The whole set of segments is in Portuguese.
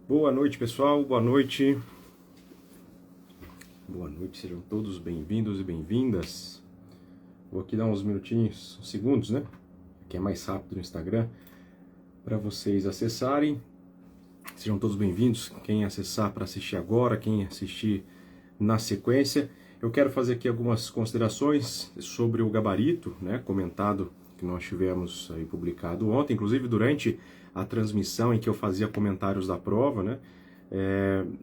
Boa noite, pessoal. Boa noite. Boa noite, sejam todos bem-vindos e bem-vindas. Vou aqui dar uns minutinhos, uns segundos, né? Que é mais rápido no Instagram, para vocês acessarem. Sejam todos bem-vindos. Quem acessar para assistir agora, quem assistir na sequência. Eu quero fazer aqui algumas considerações sobre o gabarito, né? Comentado que nós tivemos aí publicado ontem, inclusive durante a transmissão em que eu fazia comentários da prova, né?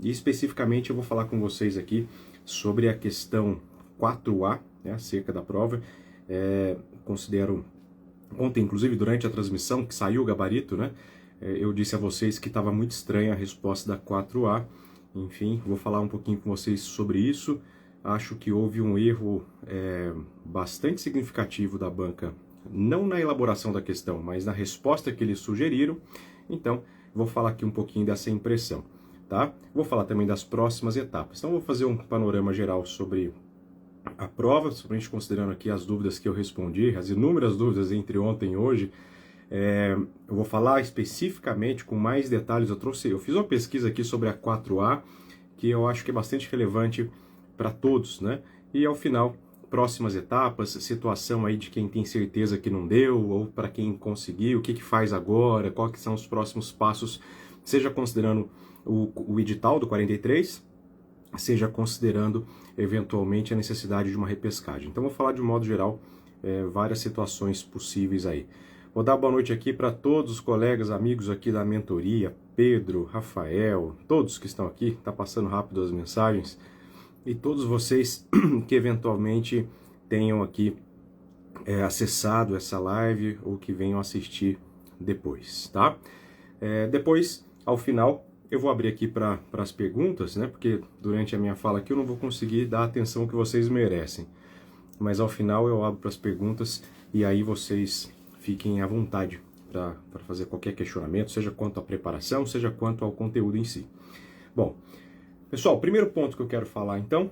E especificamente eu vou falar com vocês aqui sobre a questão 4A, né, acerca da prova. Considero, ontem inclusive durante a transmissão que saiu o gabarito, né, eu disse a vocês que estava muito estranha a resposta da 4A. Enfim, vou falar um pouquinho com vocês sobre isso. Acho que houve um erro bastante significativo da banca, não na elaboração da questão, mas na resposta que eles sugeriram. Então, vou falar aqui um pouquinho dessa impressão. Tá? Vou falar também das próximas etapas. Então, vou fazer um panorama geral sobre a prova, somente considerando aqui as dúvidas que eu respondi, as inúmeras dúvidas entre ontem e hoje. Eu vou falar especificamente com mais detalhes. Eu fiz uma pesquisa aqui sobre a 4A, que eu acho que é bastante relevante para todos, né? E ao final, próximas etapas, situação aí de quem tem certeza que não deu, ou para quem conseguiu, o que faz agora, quais são os próximos passos, seja considerando o edital do 43, seja considerando eventualmente a necessidade de uma repescagem. Então vou falar de modo geral várias situações possíveis aí. Vou dar boa noite aqui para todos os colegas, amigos aqui da mentoria, Pedro, Rafael, todos que estão aqui, tá passando rápido as mensagens, e todos vocês que eventualmente tenham aqui acessado essa live ou que venham assistir depois, tá? Depois, ao final, eu vou abrir aqui para as perguntas, né? Porque durante a minha fala aqui eu não vou conseguir dar a atenção que vocês merecem. Mas ao final eu abro para as perguntas e aí vocês fiquem à vontade para fazer qualquer questionamento, seja quanto à preparação, seja quanto ao conteúdo em si. Bom, pessoal, o primeiro ponto que eu quero falar então,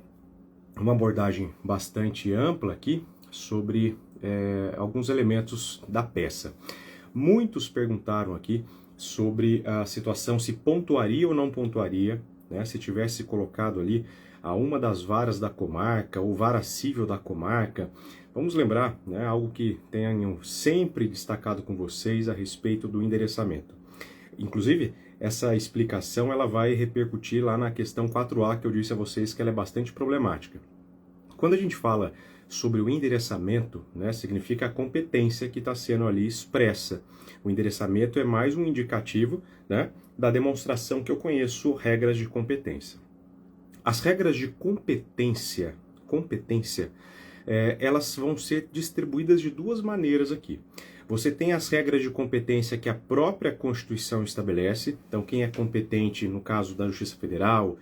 uma abordagem bastante ampla aqui sobre alguns elementos da peça. Muitos perguntaram aqui sobre a situação, se pontuaria ou não pontuaria, né, se tivesse colocado ali a uma das varas da comarca ou vara cível da comarca. Vamos lembrar, né, algo que tenho sempre destacado com vocês a respeito do endereçamento. Inclusive, essa explicação ela vai repercutir lá na questão 4A, que eu disse a vocês que ela é bastante problemática. Quando a gente fala sobre o endereçamento, né, significa a competência que está sendo ali expressa. O endereçamento é mais um indicativo, né, da demonstração que eu conheço regras de competência. As regras de competência, elas vão ser distribuídas de duas maneiras aqui. Você tem as regras de competência que a própria Constituição estabelece. Então, quem é competente no caso da Justiça Federal,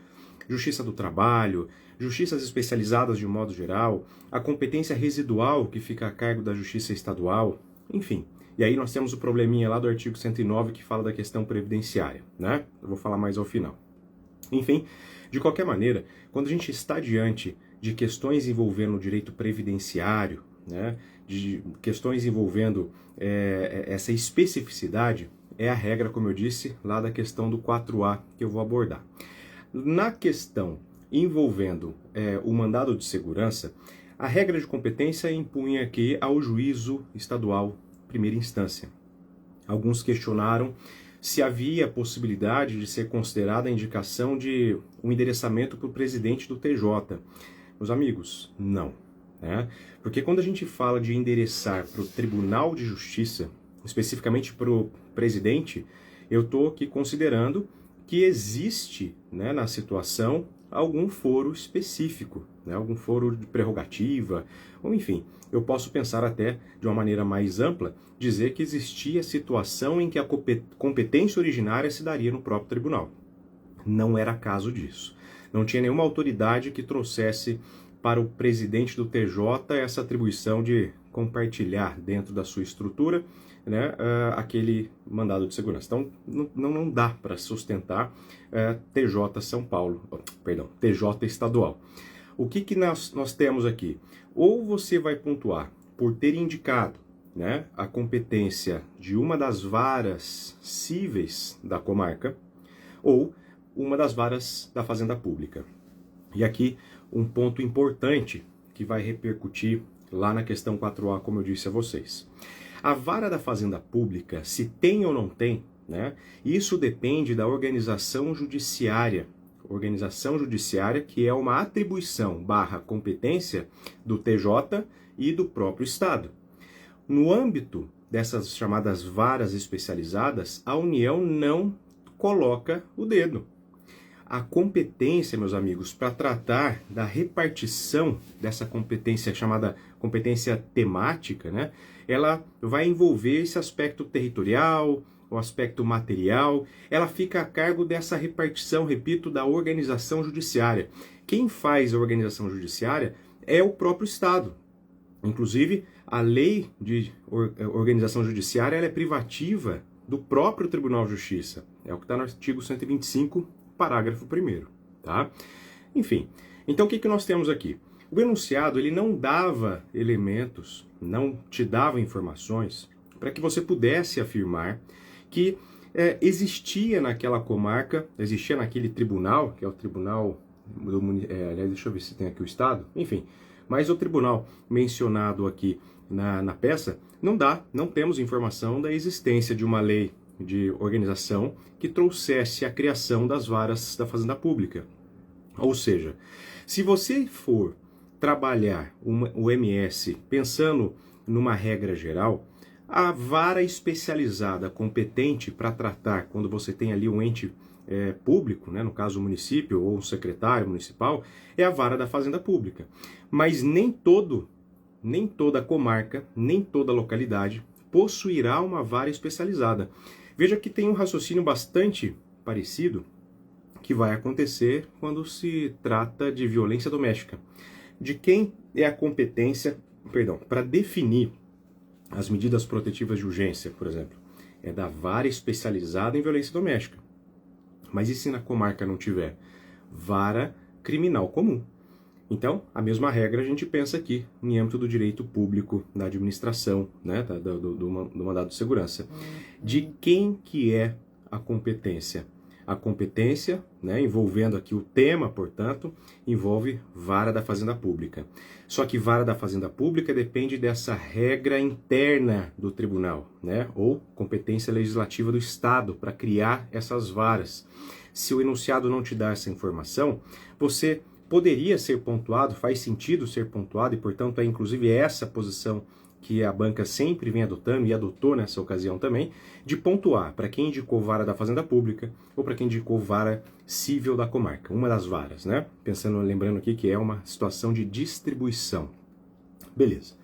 Justiça do Trabalho, justiças especializadas de modo geral, a competência residual que fica a cargo da Justiça Estadual, enfim. E aí nós temos o probleminha lá do artigo 109 que fala da questão previdenciária, né? Eu vou falar mais ao final. Enfim, de qualquer maneira, quando a gente está diante de questões envolvendo o direito previdenciário, né, de questões envolvendo essa especificidade, é a regra, como eu disse, lá da questão do 4A que eu vou abordar. Na questão envolvendo o mandado de segurança, a regra de competência impunha aqui ao juízo estadual primeira instância. Alguns questionaram se havia possibilidade de ser considerada a indicação de um endereçamento para o presidente do TJ. Meus amigos, não. Né? Porque quando a gente fala de endereçar para o Tribunal de Justiça, especificamente para o presidente, eu estou aqui considerando que existe, né, na situação algum foro específico, né, algum foro de prerrogativa, ou enfim, eu posso pensar até de uma maneira mais ampla, dizer que existia situação em que a competência originária se daria no próprio tribunal. Não era caso disso. Não tinha nenhuma autoridade que trouxesse para o presidente do TJ essa atribuição de compartilhar dentro da sua estrutura, né, aquele mandado de segurança. Então, não dá para sustentar TJ São Paulo, perdão, TJ estadual. O que nós temos aqui? Ou você vai pontuar por ter indicado, né, a competência de uma das varas cíveis da comarca, ou uma das varas da Fazenda Pública. E aqui um ponto importante que vai repercutir lá na questão 4A, como eu disse a vocês. A vara da Fazenda Pública, se tem ou não tem, né, isso depende da organização judiciária. Organização judiciária que é uma atribuição / competência do TJ e do próprio Estado. No âmbito dessas chamadas varas especializadas, a União não coloca o dedo. A competência, meus amigos, para tratar da repartição dessa competência chamada competência temática, né, ela vai envolver esse aspecto territorial, o aspecto material, ela fica a cargo dessa repartição, repito, da organização judiciária. Quem faz a organização judiciária é o próprio Estado. Inclusive, a lei de organização judiciária ela é privativa do próprio Tribunal de Justiça. É o que está no artigo 125, parágrafo 1º, tá? Enfim, então o que nós temos aqui? O enunciado ele não dava elementos, não te dava informações para que você pudesse afirmar que existia naquela comarca, existia naquele tribunal, que é o tribunal do aliás, deixa eu ver se tem aqui o Estado, enfim, mas o tribunal mencionado aqui na peça, não temos informação da existência de uma lei de organização que trouxesse a criação das varas da Fazenda Pública. Ou seja, se você for trabalhar o MS pensando numa regra geral, a vara especializada competente para tratar, quando você tem ali um ente público, né, no caso o município ou um secretário municipal, é a vara da Fazenda Pública. Mas nem toda comarca, nem toda localidade possuirá uma vara especializada. Veja que tem um raciocínio bastante parecido que vai acontecer quando se trata de violência doméstica. De quem é a competência, para definir as medidas protetivas de urgência, por exemplo? É da vara especializada em violência doméstica. Mas e se na comarca não tiver? Vara criminal comum. Então, a mesma regra a gente pensa aqui, em âmbito do direito público, da administração, né, do mandado de segurança. De quem que é a competência? A competência, né, envolvendo aqui o tema, portanto, envolve vara da Fazenda Pública. Só que vara da Fazenda Pública depende dessa regra interna do tribunal, né, ou competência legislativa do Estado para criar essas varas. Se o enunciado não te dá essa informação, você poderia ser pontuado, faz sentido ser pontuado, e portanto é inclusive essa posição que a banca sempre vem adotando e adotou nessa ocasião também, de pontuar para quem indicou vara da Fazenda Pública ou para quem indicou vara civil da comarca, uma das varas, né? Lembrando aqui que é uma situação de distribuição. Beleza.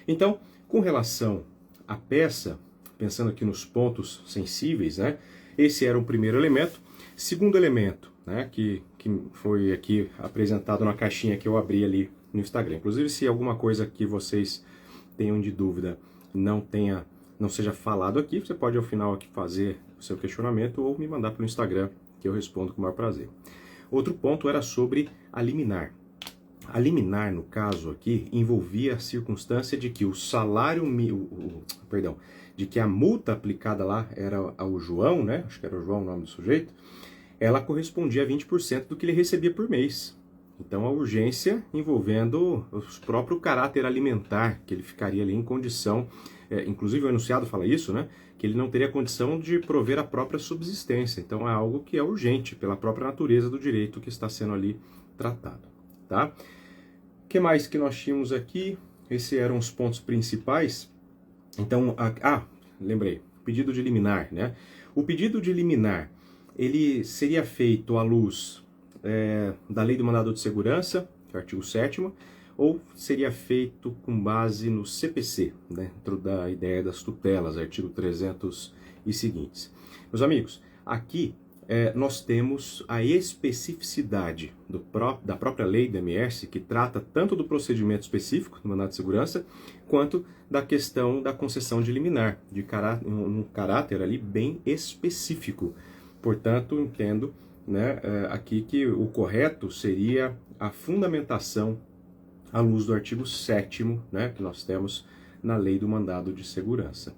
Então, com relação à peça, pensando aqui nos pontos sensíveis, né? Esse era o primeiro elemento. Segundo elemento, né, que foi aqui apresentado na caixinha que eu abri ali no Instagram. Inclusive, se alguma coisa que vocês tenham de dúvida não seja falado aqui, você pode ao final aqui fazer o seu questionamento ou me mandar pelo Instagram, que eu respondo com o maior prazer. Outro ponto era sobre a liminar. A liminar, no caso aqui, envolvia a circunstância de que o salário, de que a multa aplicada lá era ao João, né? Acho que era o João o nome do sujeito, ela correspondia a 20% do que ele recebia por mês. Então a urgência envolvendo o próprio caráter alimentar, que ele ficaria ali em condição, inclusive o enunciado fala isso, né? Que ele não teria condição de prover a própria subsistência. Então é algo que é urgente pela própria natureza do direito que está sendo ali tratado, tá? O que mais que nós tínhamos aqui? Esses eram os pontos principais. Então, lembrei, pedido de liminar, né? O pedido de liminar, ele seria feito à luz da Lei do Mandado de Segurança, que é o artigo 7º, ou seria feito com base no CPC, dentro da ideia das tutelas, artigo 300 e seguintes. Meus amigos, aqui nós temos a especificidade da própria lei do MS, que trata tanto do procedimento específico do mandado de segurança, quanto da questão da concessão de liminar, de um caráter ali bem específico. Portanto, entendo, né, aqui que o correto seria a fundamentação à luz do artigo 7º, né, que nós temos na lei do mandado de segurança.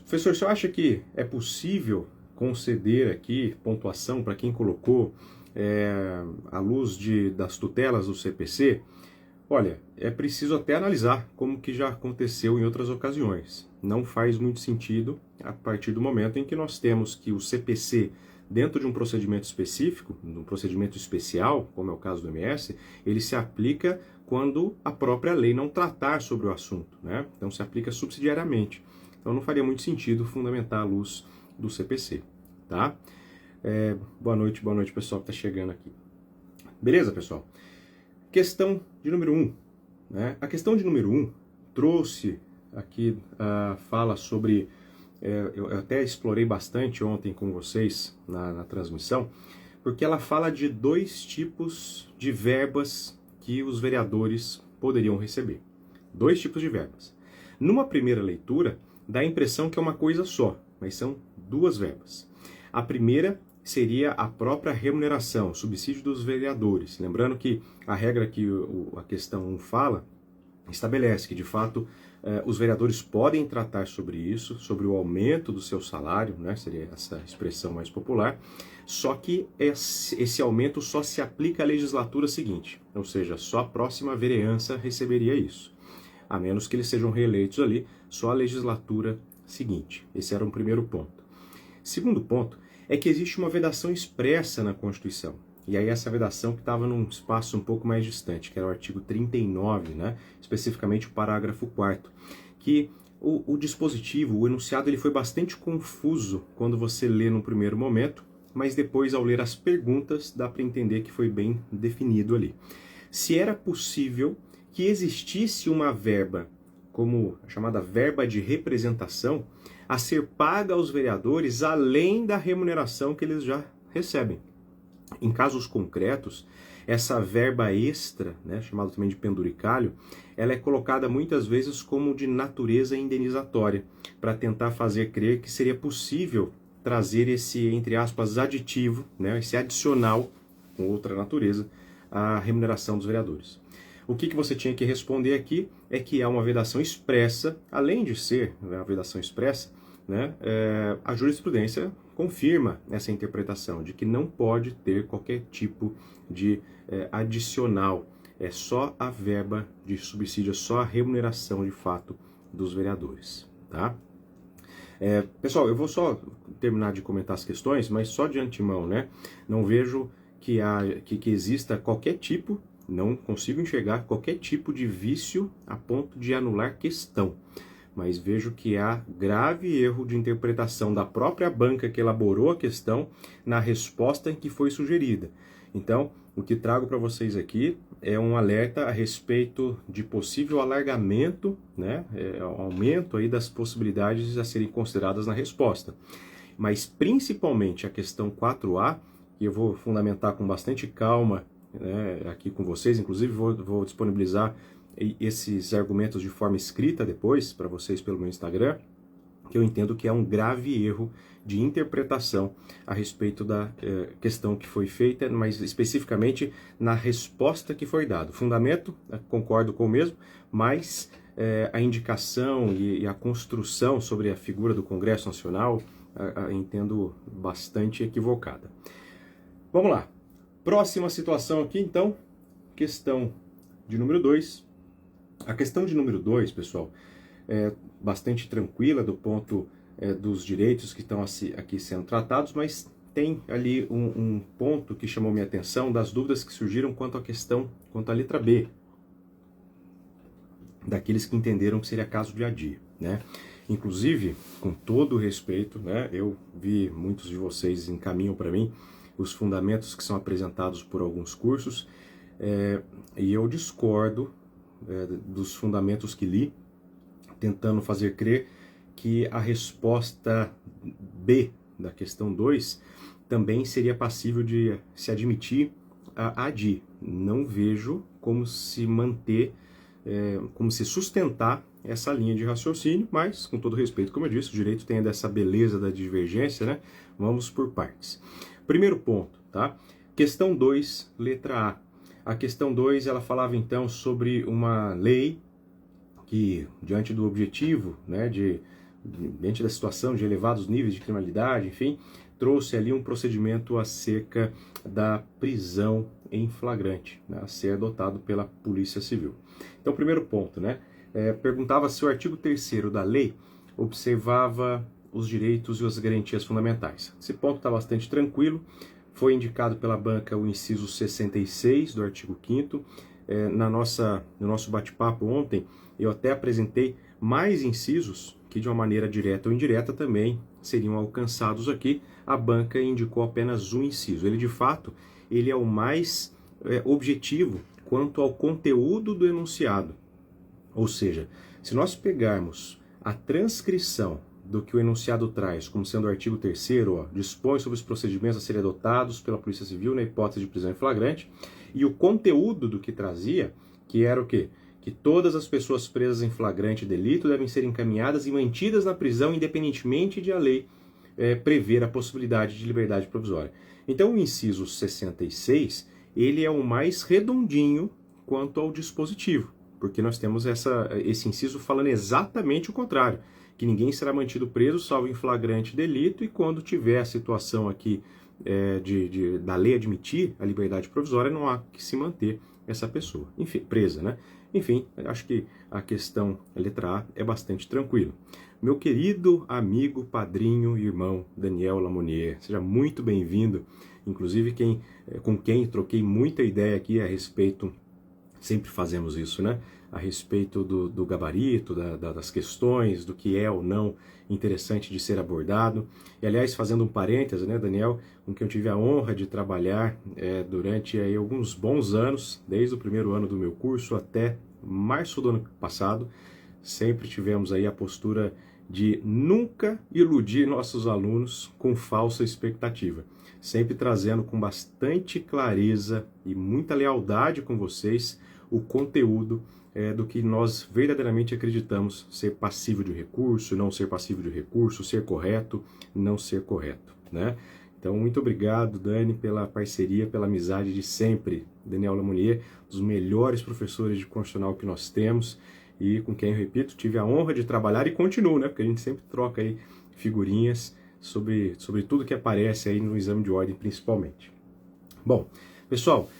Professor, você acha que é possível conceder aqui pontuação para quem colocou à luz das tutelas do CPC, olha, é preciso até analisar como que já aconteceu em outras ocasiões. Não faz muito sentido a partir do momento em que nós temos que o CPC, dentro de um procedimento específico, um procedimento especial, como é o caso do MS, ele se aplica quando a própria lei não tratar sobre o assunto, né? Então se aplica subsidiariamente. Então não faria muito sentido fundamentar à luz do CPC, tá? Boa noite pessoal que está chegando aqui. Beleza, pessoal? Questão de número 1. Né? A questão de número 1 trouxe aqui fala sobre, eu até explorei bastante ontem com vocês na transmissão, porque ela fala de 2 tipos de verbas que os vereadores poderiam receber. 2 tipos de verbas. Numa primeira leitura, dá a impressão que é uma coisa só, mas são 2 verbas. A primeira seria a própria remuneração, subsídio dos vereadores. Lembrando que a regra que a questão 1 fala, estabelece que, de fato, os vereadores podem tratar sobre isso, sobre o aumento do seu salário, né, seria essa expressão mais popular, só que esse aumento só se aplica à legislatura seguinte, ou seja, só a próxima vereança receberia isso, a menos que eles sejam reeleitos ali, só a legislatura seguinte. Esse era um primeiro ponto. Segundo ponto, é que existe uma vedação expressa na Constituição. E aí essa vedação que estava num espaço um pouco mais distante, que era o artigo 39, né? Especificamente o parágrafo 4º, que o dispositivo, o enunciado, ele foi bastante confuso quando você lê no primeiro momento, mas depois, ao ler as perguntas, dá para entender que foi bem definido ali. Se era possível que existisse uma verba, como a chamada verba de representação, a ser paga aos vereadores além da remuneração que eles já recebem. Em casos concretos, essa verba extra, né, chamada também de penduricalho, ela é colocada muitas vezes como de natureza indenizatória, para tentar fazer crer que seria possível trazer esse, entre aspas, aditivo, né, esse adicional, com outra natureza, à remuneração dos vereadores. O que você tinha que responder aqui é que há uma vedação expressa, além de ser uma vedação expressa, né, a jurisprudência confirma essa interpretação de que não pode ter qualquer tipo de adicional, é só a verba de subsídio, é só a remuneração de fato dos vereadores, tá? Pessoal, eu vou só terminar de comentar as questões, mas só de antemão, né? Não vejo que exista qualquer tipo, não consigo enxergar qualquer tipo de vício a ponto de anular questão. Mas vejo que há grave erro de interpretação da própria banca que elaborou a questão na resposta que foi sugerida. Então, o que trago para vocês aqui é um alerta a respeito de possível alargamento, né, aumento aí das possibilidades a serem consideradas na resposta. Mas principalmente a questão 4A, que eu vou fundamentar com bastante calma, né, aqui com vocês, inclusive vou disponibilizar esses argumentos de forma escrita depois, para vocês pelo meu Instagram, que eu entendo que é um grave erro de interpretação a respeito da questão que foi feita, mas especificamente na resposta que foi dada. O fundamento, concordo com o mesmo, mas a indicação e a construção sobre a figura do Congresso Nacional, entendo bastante equivocada. Vamos lá. Próxima situação aqui, então, questão de número 2. A questão de número 2, pessoal, é bastante tranquila do ponto dos direitos que estão aqui sendo tratados, mas tem ali um ponto que chamou minha atenção das dúvidas que surgiram quanto à letra B, daqueles que entenderam que seria caso de adia, né? Inclusive, com todo o respeito, né, eu vi muitos de vocês encaminham para mim os fundamentos que são apresentados por alguns cursos, e eu discordo dos fundamentos que li, tentando fazer crer que a resposta B da questão 2 também seria passível de se admitir a ADI. Não vejo como se manter, como se sustentar essa linha de raciocínio, mas, com todo respeito, como eu disse, o direito tem dessa beleza da divergência, né? Vamos por partes. Primeiro ponto, tá? Questão 2, letra A. A questão 2, ela falava então sobre uma lei que, diante do objetivo, né, de diante da situação de elevados níveis de criminalidade, enfim, trouxe ali um procedimento acerca da prisão em flagrante, né, a ser adotado pela Polícia Civil. Então, primeiro ponto, né, perguntava se o artigo 3º da lei observava os direitos e as garantias fundamentais. Esse ponto está bastante tranquilo. Foi indicado pela banca o inciso 66 do artigo 5º. No nosso bate-papo ontem, eu até apresentei mais incisos que, de uma maneira direta ou indireta, também seriam alcançados aqui. A banca indicou apenas um inciso. Ele, de fato, ele é o mais objetivo quanto ao conteúdo do enunciado. Ou seja, se nós pegarmos a transcrição do que o enunciado traz, como sendo o artigo 3º, dispõe sobre os procedimentos a serem adotados pela Polícia Civil na hipótese de prisão em flagrante, e o conteúdo do que trazia, que era o quê? Que todas as pessoas presas em flagrante delito devem ser encaminhadas e mantidas na prisão independentemente de a lei prever a possibilidade de liberdade provisória. Então o inciso 66, ele é o mais redondinho quanto ao dispositivo, porque nós temos esse inciso falando exatamente o contrário, que ninguém será mantido preso salvo em flagrante delito, e quando tiver a situação aqui da lei admitir a liberdade provisória, não há que se manter essa pessoa, enfim, presa, né? Enfim, acho que a questão letra A é bastante tranquila. Meu querido amigo, padrinho e irmão Daniel Lamonier, seja muito bem-vindo, inclusive com quem troquei muita ideia aqui a respeito, sempre fazemos isso, né? A respeito do gabarito, das questões, do que é ou não interessante de ser abordado. E, aliás, fazendo um parêntese, né, Daniel, com quem eu tive a honra de trabalhar durante aí alguns bons anos, desde o primeiro ano do meu curso até março do ano passado, sempre tivemos aí a postura de nunca iludir nossos alunos com falsa expectativa, sempre trazendo com bastante clareza e muita lealdade com vocês o conteúdo do que nós verdadeiramente acreditamos ser passível de recurso, não ser passível de recurso, ser correto, não ser correto, né? Então, muito obrigado, Dani, pela parceria, pela amizade de sempre. Daniel Lamonier, dos melhores professores de constitucional que nós temos e com quem, eu repito, tive a honra de trabalhar e continuo, né? Porque a gente sempre troca aí figurinhas sobre tudo que aparece aí no exame de ordem, principalmente. Bom, pessoal,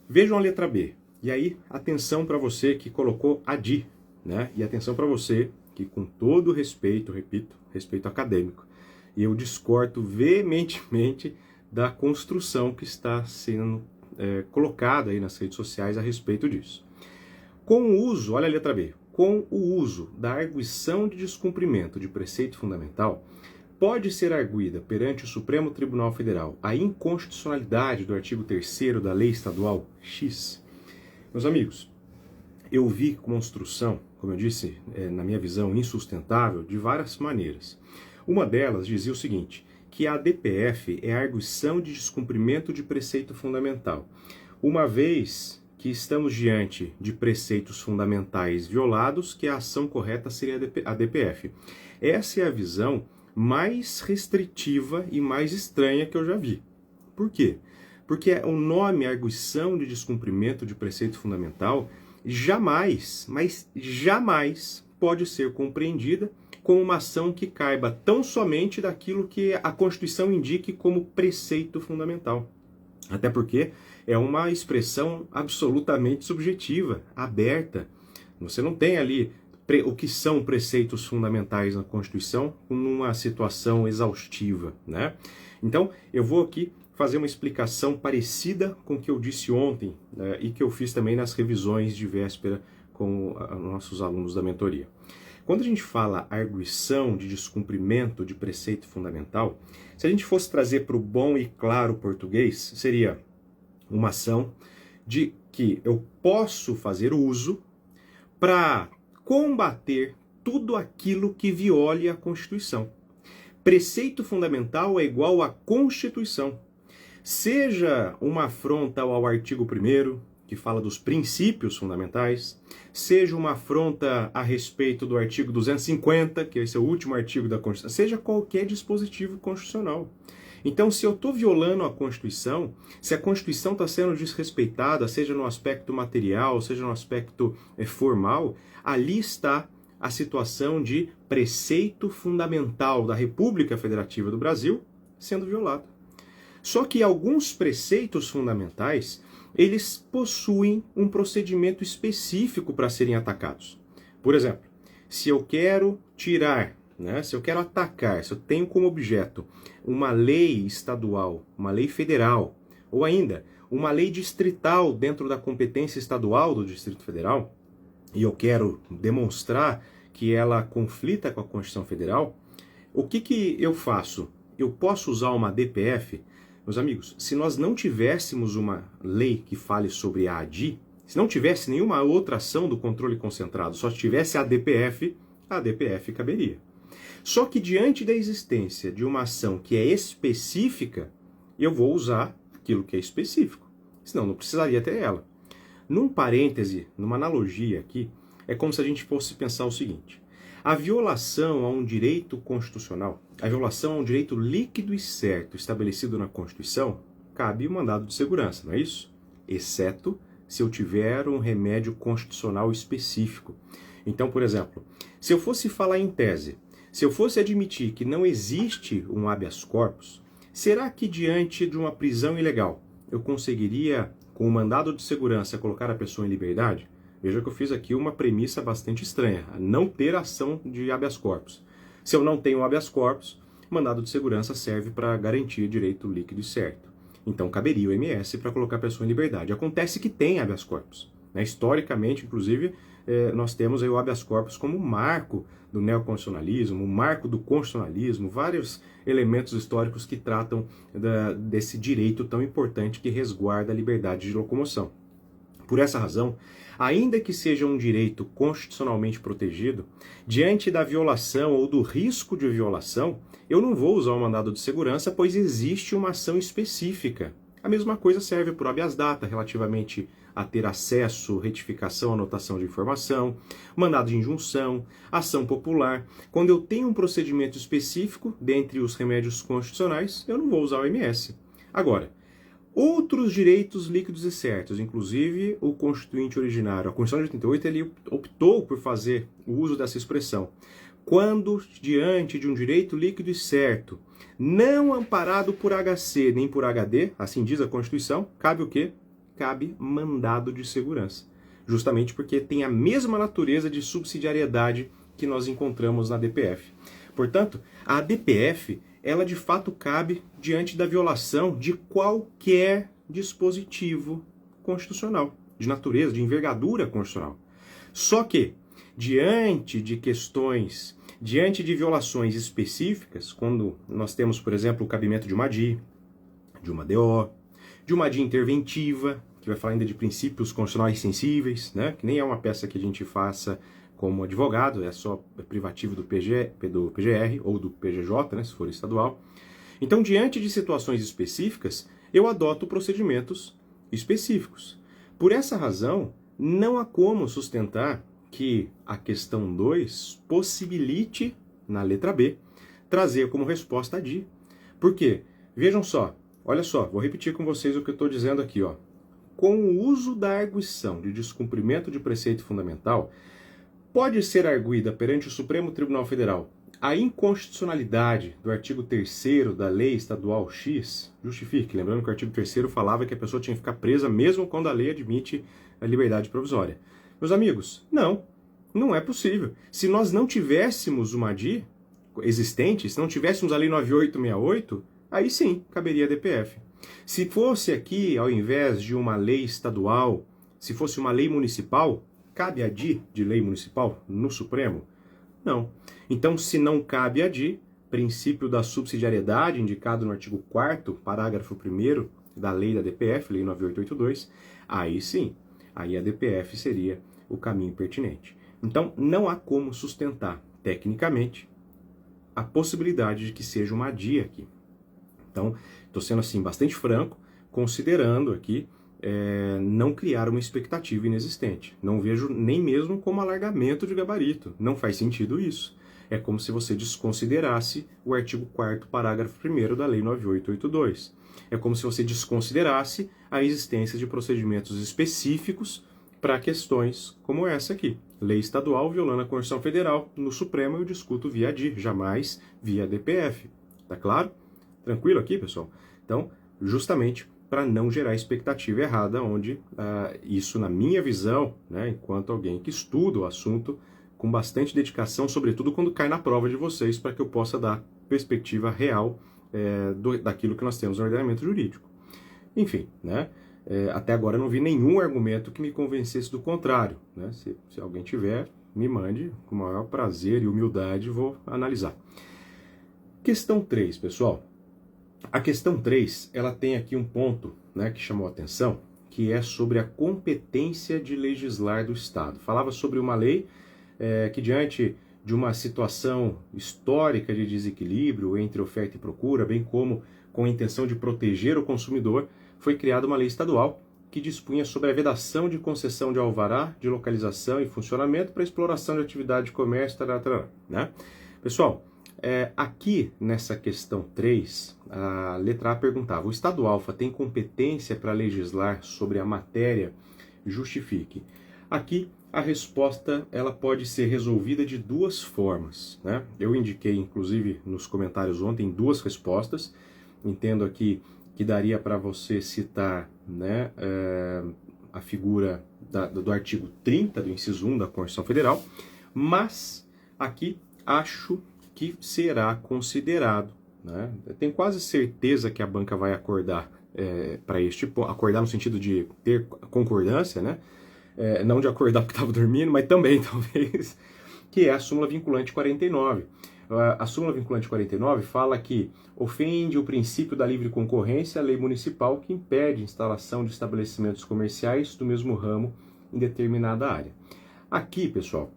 vejam a letra B. E aí, atenção para você que colocou a DI, né? E atenção para você que, com todo respeito, repito, respeito acadêmico, eu discordo veementemente da construção que está sendo colocada aí nas redes sociais a respeito disso. Com o uso, olha a letra B, com o uso da arguição de descumprimento de preceito fundamental, pode ser arguída perante o Supremo Tribunal Federal a inconstitucionalidade do artigo 3º da Lei Estadual X. Meus amigos, eu vi construção, como eu disse, na minha visão, insustentável, de várias maneiras. Uma delas dizia o seguinte, que a ADPF é a arguição de descumprimento de preceito fundamental. Uma vez que estamos diante de preceitos fundamentais violados, que a ação correta seria a ADPF. Essa é a visão mais restritiva e mais estranha que eu já vi. Por quê? Porque o nome arguição de descumprimento de preceito fundamental jamais, mas jamais pode ser compreendida como uma ação que caiba tão somente daquilo que a Constituição indique como preceito fundamental. Até porque é uma expressão absolutamente subjetiva, aberta. Você não tem ali o que são preceitos fundamentais na Constituição numa situação exaustiva, né? Então, eu vou aqui fazer uma explicação parecida com o que eu disse ontem, né, e que eu fiz também nas revisões de véspera com nossos alunos da mentoria. Quando a gente fala arguição de descumprimento de preceito fundamental, se a gente fosse trazer para o bom e claro português, seria uma ação de que eu posso fazer uso para combater tudo aquilo que viole a Constituição. Preceito fundamental é igual à Constituição. Seja uma afronta ao artigo 1º, que fala dos princípios fundamentais, seja uma afronta a respeito do artigo 250, que esse é o último artigo da Constituição, seja qualquer dispositivo constitucional. Então, se eu estou violando a Constituição, se a Constituição está sendo desrespeitada, seja no aspecto material, seja no aspecto formal, ali está a situação de preceito fundamental da República Federativa do Brasil sendo violado. Só que alguns preceitos fundamentais, eles possuem um procedimento específico para serem atacados. Por exemplo, se eu quero tirar, se eu quero atacar, se eu tenho como objeto uma lei estadual, uma lei federal, ou ainda uma lei distrital dentro da competência estadual do Distrito Federal, e eu quero demonstrar que ela conflita com a Constituição Federal, o que eu faço? Eu posso usar uma DPF? Meus amigos, se nós não tivéssemos uma lei que fale sobre a ADI, se não tivesse nenhuma outra ação do controle concentrado, só tivesse a DPF caberia. Só que diante da existência de uma ação que é específica, eu vou usar aquilo que é específico, senão não precisaria ter ela. Num parêntese, numa analogia aqui, é como se a gente fosse pensar o seguinte: a violação a um direito constitucional, a violação a um direito líquido e certo estabelecido na Constituição, cabe o mandado de segurança, não é isso? Exceto se eu tiver um remédio constitucional específico. Então, por exemplo, se eu fosse falar em tese, se eu fosse admitir que não existe um habeas corpus, será que diante de uma prisão ilegal eu conseguiria, com o mandado de segurança, colocar a pessoa em liberdade? Veja que eu fiz aqui uma premissa bastante estranha, não ter ação de habeas corpus. Se eu não tenho habeas corpus, mandado de segurança serve para garantir direito líquido e certo. Então caberia o MS para colocar a pessoa em liberdade. Acontece que tem habeas corpus. Historicamente, inclusive, nós temos aí o habeas corpus como marco do neoconstitucionalismo, um marco do constitucionalismo, vários elementos históricos que tratam desse direito tão importante que resguarda a liberdade de locomoção. Por essa razão, ainda que seja um direito constitucionalmente protegido, diante da violação ou do risco de violação, eu não vou usar o mandado de segurança, pois existe uma ação específica. A mesma coisa serve para o habeas data, relativamente a ter acesso, retificação, anotação de informação, mandado de injunção, ação popular. Quando eu tenho um procedimento específico, dentre os remédios constitucionais, eu não vou usar o MS. Agora, outros direitos líquidos e certos, inclusive o constituinte originário, a Constituição de 88, ele optou por fazer o uso dessa expressão. Quando, diante de um direito líquido e certo, não amparado por HC nem por HD, assim diz a Constituição, cabe o quê? Cabe mandado de segurança. Justamente porque tem a mesma natureza de subsidiariedade que nós encontramos na DPF. Portanto, a DPF, ela de fato cabe diante da violação de qualquer dispositivo constitucional, de natureza, de envergadura constitucional. Só que, diante de questões, diante de violações específicas, quando nós temos, por exemplo, o cabimento de uma ADI, de uma DO, de uma ADI interventiva, que vai falar ainda de princípios constitucionais sensíveis, que nem é uma peça que a gente faça como advogado, é só privativo do PGR ou do PGJ, se for estadual. Então, diante de situações específicas, eu adoto procedimentos específicos. Por essa razão, não há como sustentar que a questão 2 possibilite, na letra B, trazer como resposta a DI. Por quê? Vejam só, olha só, vou repetir com vocês o que eu estou dizendo aqui. Com o uso da arguição de descumprimento de preceito fundamental, pode ser arguída perante o Supremo Tribunal Federal a inconstitucionalidade do artigo 3º da Lei Estadual X, justifique, lembrando que o artigo 3º falava que a pessoa tinha que ficar presa mesmo quando a lei admite a liberdade provisória. Meus amigos, não é possível. Se nós não tivéssemos uma ADI existente, se não tivéssemos a Lei 9868, aí sim, caberia a DPF. Se fosse aqui, ao invés de uma lei estadual, se fosse uma lei municipal, cabe a ADI de lei municipal no Supremo? Não. Então, se não cabe a ADI, princípio da subsidiariedade indicado no artigo 4º, parágrafo 1º da lei da DPF, Lei 9882, aí sim, aí a DPF seria o caminho pertinente. Então, não há como sustentar, tecnicamente, a possibilidade de que seja uma ADI aqui. Então, estou sendo assim bastante franco, considerando aqui não criar uma expectativa inexistente. Não vejo nem mesmo como alargamento de gabarito. Não faz sentido isso. É como se você desconsiderasse o artigo 4º, parágrafo 1º da Lei 9882. É como se você desconsiderasse a existência de procedimentos específicos para questões como essa aqui. lei estadual violando a Constituição Federal. No Supremo eu discuto via ADI, jamais via DPF. Tá claro? Tranquilo aqui, pessoal? Então, justamente para não gerar expectativa errada, onde isso, na minha visão, né, enquanto alguém que estuda o assunto com bastante dedicação, sobretudo quando cai na prova de vocês, para que eu possa dar perspectiva real daquilo que nós temos no ordenamento jurídico. Enfim, né? Até agora eu não vi nenhum argumento que me convencesse do contrário, né? Se alguém tiver, me mande, com o maior prazer e humildade vou analisar. Questão 3, pessoal. A questão 3, ela tem aqui um ponto, né, que chamou a atenção, que é sobre a competência de legislar do Estado. Falava sobre uma lei que, diante de uma situação histórica de desequilíbrio entre oferta e procura, bem como com a intenção de proteger o consumidor, foi criada uma lei estadual que dispunha sobre a vedação de concessão de alvará, de localização e funcionamento para exploração de atividade de comércio, né? Pessoal, aqui nessa questão 3, a letra A perguntava: o Estado alfa tem competência para legislar sobre a matéria? Justifique. Aqui a resposta ela pode ser resolvida de duas formas, né? Eu indiquei, inclusive, nos comentários ontem, duas respostas. Entendo aqui que daria para você citar, né, a figura do artigo 30 do inciso 1 da Constituição Federal, mas aqui acho que será considerado, né? Eu tenho quase certeza que a banca vai acordar para este ponto, acordar no sentido de ter concordância, né? Não de acordar porque estava dormindo, mas também talvez, que é a súmula vinculante 49. A súmula vinculante 49 fala que ofende o princípio da livre concorrência a lei municipal que impede a instalação de estabelecimentos comerciais do mesmo ramo em determinada área. Aqui, pessoal,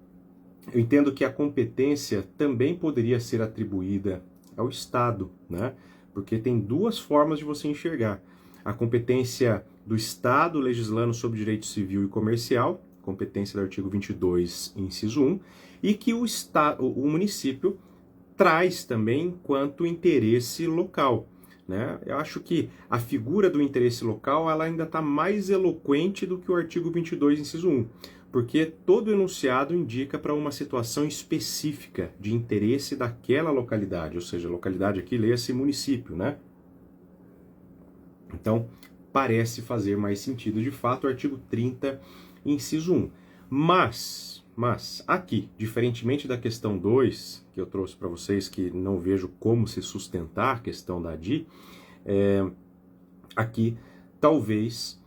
eu entendo que a competência também poderia ser atribuída ao Estado, né? Porque tem duas formas de você enxergar. A competência do Estado legislando sobre direito civil e comercial, competência do artigo 22, inciso 1, e que o município traz também enquanto interesse local, né? Eu acho que a figura do interesse local ela ainda está mais eloquente do que o artigo 22, inciso 1, porque todo enunciado indica para uma situação específica de interesse daquela localidade, ou seja, localidade aqui leia-se município, né? Então, parece fazer mais sentido, de fato, o artigo 30, inciso 1. Mas aqui, diferentemente da questão 2, que eu trouxe para vocês, que não vejo como se sustentar a questão da ADI, aqui, talvez,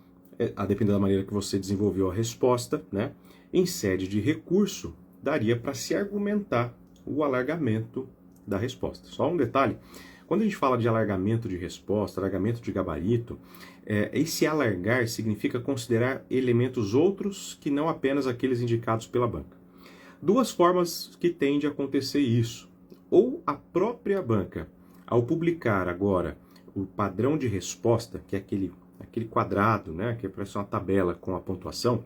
a depender da maneira que você desenvolveu a resposta, né, em sede de recurso, daria para se argumentar o alargamento da resposta. Só um detalhe. Quando a gente fala de alargamento de resposta, alargamento de gabarito, esse alargar significa considerar elementos outros que não apenas aqueles indicados pela banca. Duas formas que tende a acontecer isso. Ou a própria banca, ao publicar agora o padrão de resposta, que é aquele quadrado, né, que parece uma tabela com a pontuação,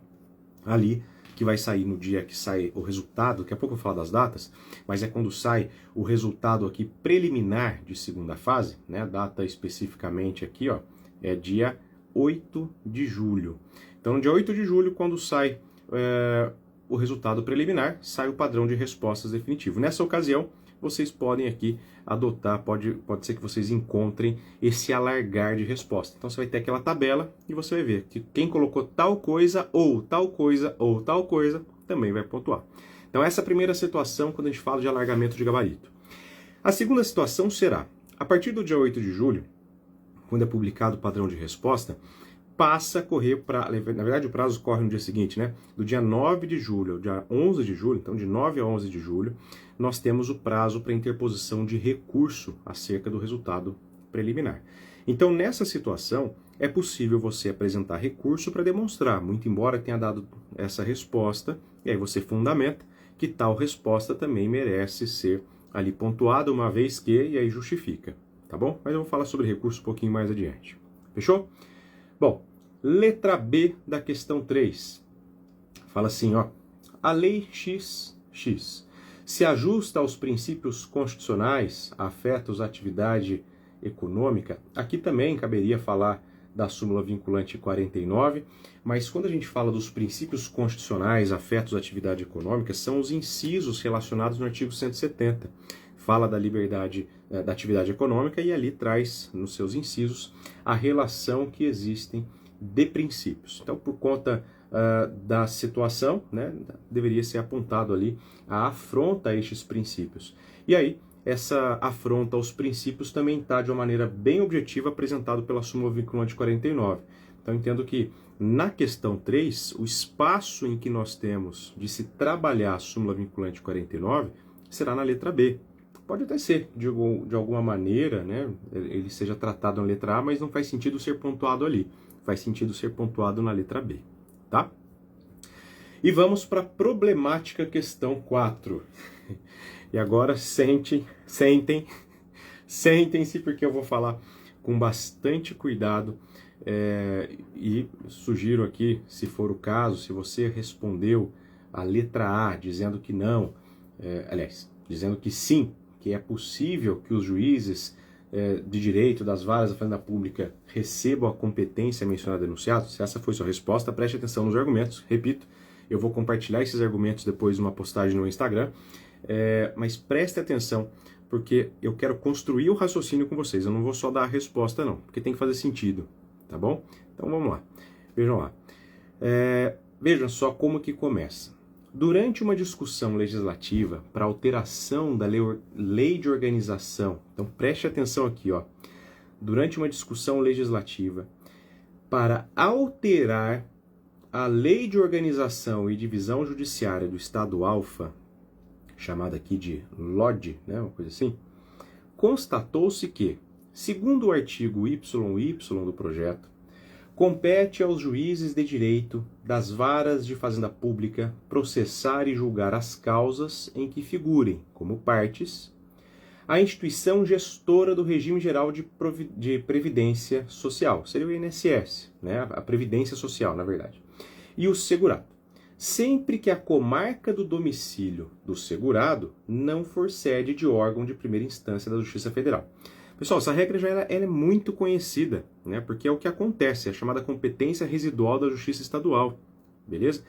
ali que vai sair no dia que sai o resultado, daqui a pouco eu vou falar das datas, mas é quando sai o resultado aqui preliminar de segunda fase, né, a data especificamente aqui, ó, é dia 8 de julho. Então, no dia 8 de julho, quando sai o resultado preliminar, sai o padrão de respostas definitivo. Nessa ocasião, vocês podem aqui adotar, pode ser que vocês encontrem esse alargar de resposta. Então, você vai ter aquela tabela e você vai ver que quem colocou tal coisa, ou tal coisa, ou tal coisa, também vai pontuar. Então, essa é a primeira situação quando a gente fala de alargamento de gabarito. A segunda situação será, a partir do dia 8 de julho, quando é publicado o padrão de resposta, passa a correr na verdade o prazo corre no dia seguinte, né? Do dia 9 de julho ao dia 11 de julho, então de 9 a 11 de julho, nós temos o prazo para interposição de recurso acerca do resultado preliminar. Então, nessa situação, é possível você apresentar recurso para demonstrar, muito embora tenha dado essa resposta, e aí você fundamenta que tal resposta também merece ser ali pontuada, uma vez que, e aí justifica, tá bom? Mas eu vou falar sobre recurso um pouquinho mais adiante. Fechou? Bom, letra B da questão 3. Fala assim, ó. A lei XX se ajusta aos princípios constitucionais afetos à atividade econômica. Aqui também caberia falar da súmula vinculante 49, mas quando a gente fala dos princípios constitucionais afetos à atividade econômica, são os incisos relacionados no artigo 170. Fala da liberdade da atividade econômica e ali traz, nos seus incisos, a relação que existem de princípios. Então, por conta da situação, né, deveria ser apontado ali a afronta a estes princípios. E aí, essa afronta aos princípios também está de uma maneira bem objetiva apresentado pela súmula vinculante 49. Então, entendo que na questão 3, o espaço em que nós temos de se trabalhar a súmula vinculante 49 será na letra B. Pode até ser, de alguma maneira, né, ele seja tratado na letra A, mas não faz sentido ser pontuado ali. Faz sentido ser pontuado na letra B, tá? E vamos para a problemática questão 4. E agora sentem-se, porque eu vou falar com bastante cuidado e sugiro aqui, se for o caso, se você respondeu a letra A dizendo que não, dizendo que sim, que é possível que os juízes de direito das varas da Fazenda Pública recebam a competência mencionada no enunciado, se essa foi sua resposta, preste atenção nos argumentos. Repito, eu vou compartilhar esses argumentos depois numa postagem no Instagram, mas preste atenção, porque eu quero construir o raciocínio com vocês, eu não vou só dar a resposta não, porque tem que fazer sentido, tá bom? Então vamos lá, vejam lá. Vejam só como que começa. Durante uma discussão legislativa para alteração da lei de organização, então preste atenção aqui, ó. Durante uma discussão legislativa para alterar a lei de organização e divisão judiciária do Estado Alfa, chamada aqui de LOD, né, uma coisa assim, constatou-se que, segundo o artigo YY do projeto, compete aos juízes de direito das varas de fazenda pública processar e julgar as causas em que figurem, como partes, a instituição gestora do regime geral de previdência social, seria o INSS, né? A previdência social, na verdade, e o segurado, sempre que a comarca do domicílio do segurado não for sede de órgão de primeira instância da Justiça Federal. Pessoal, essa regra já ela é muito conhecida, né? Porque é o que acontece, é a chamada competência residual da Justiça Estadual, beleza?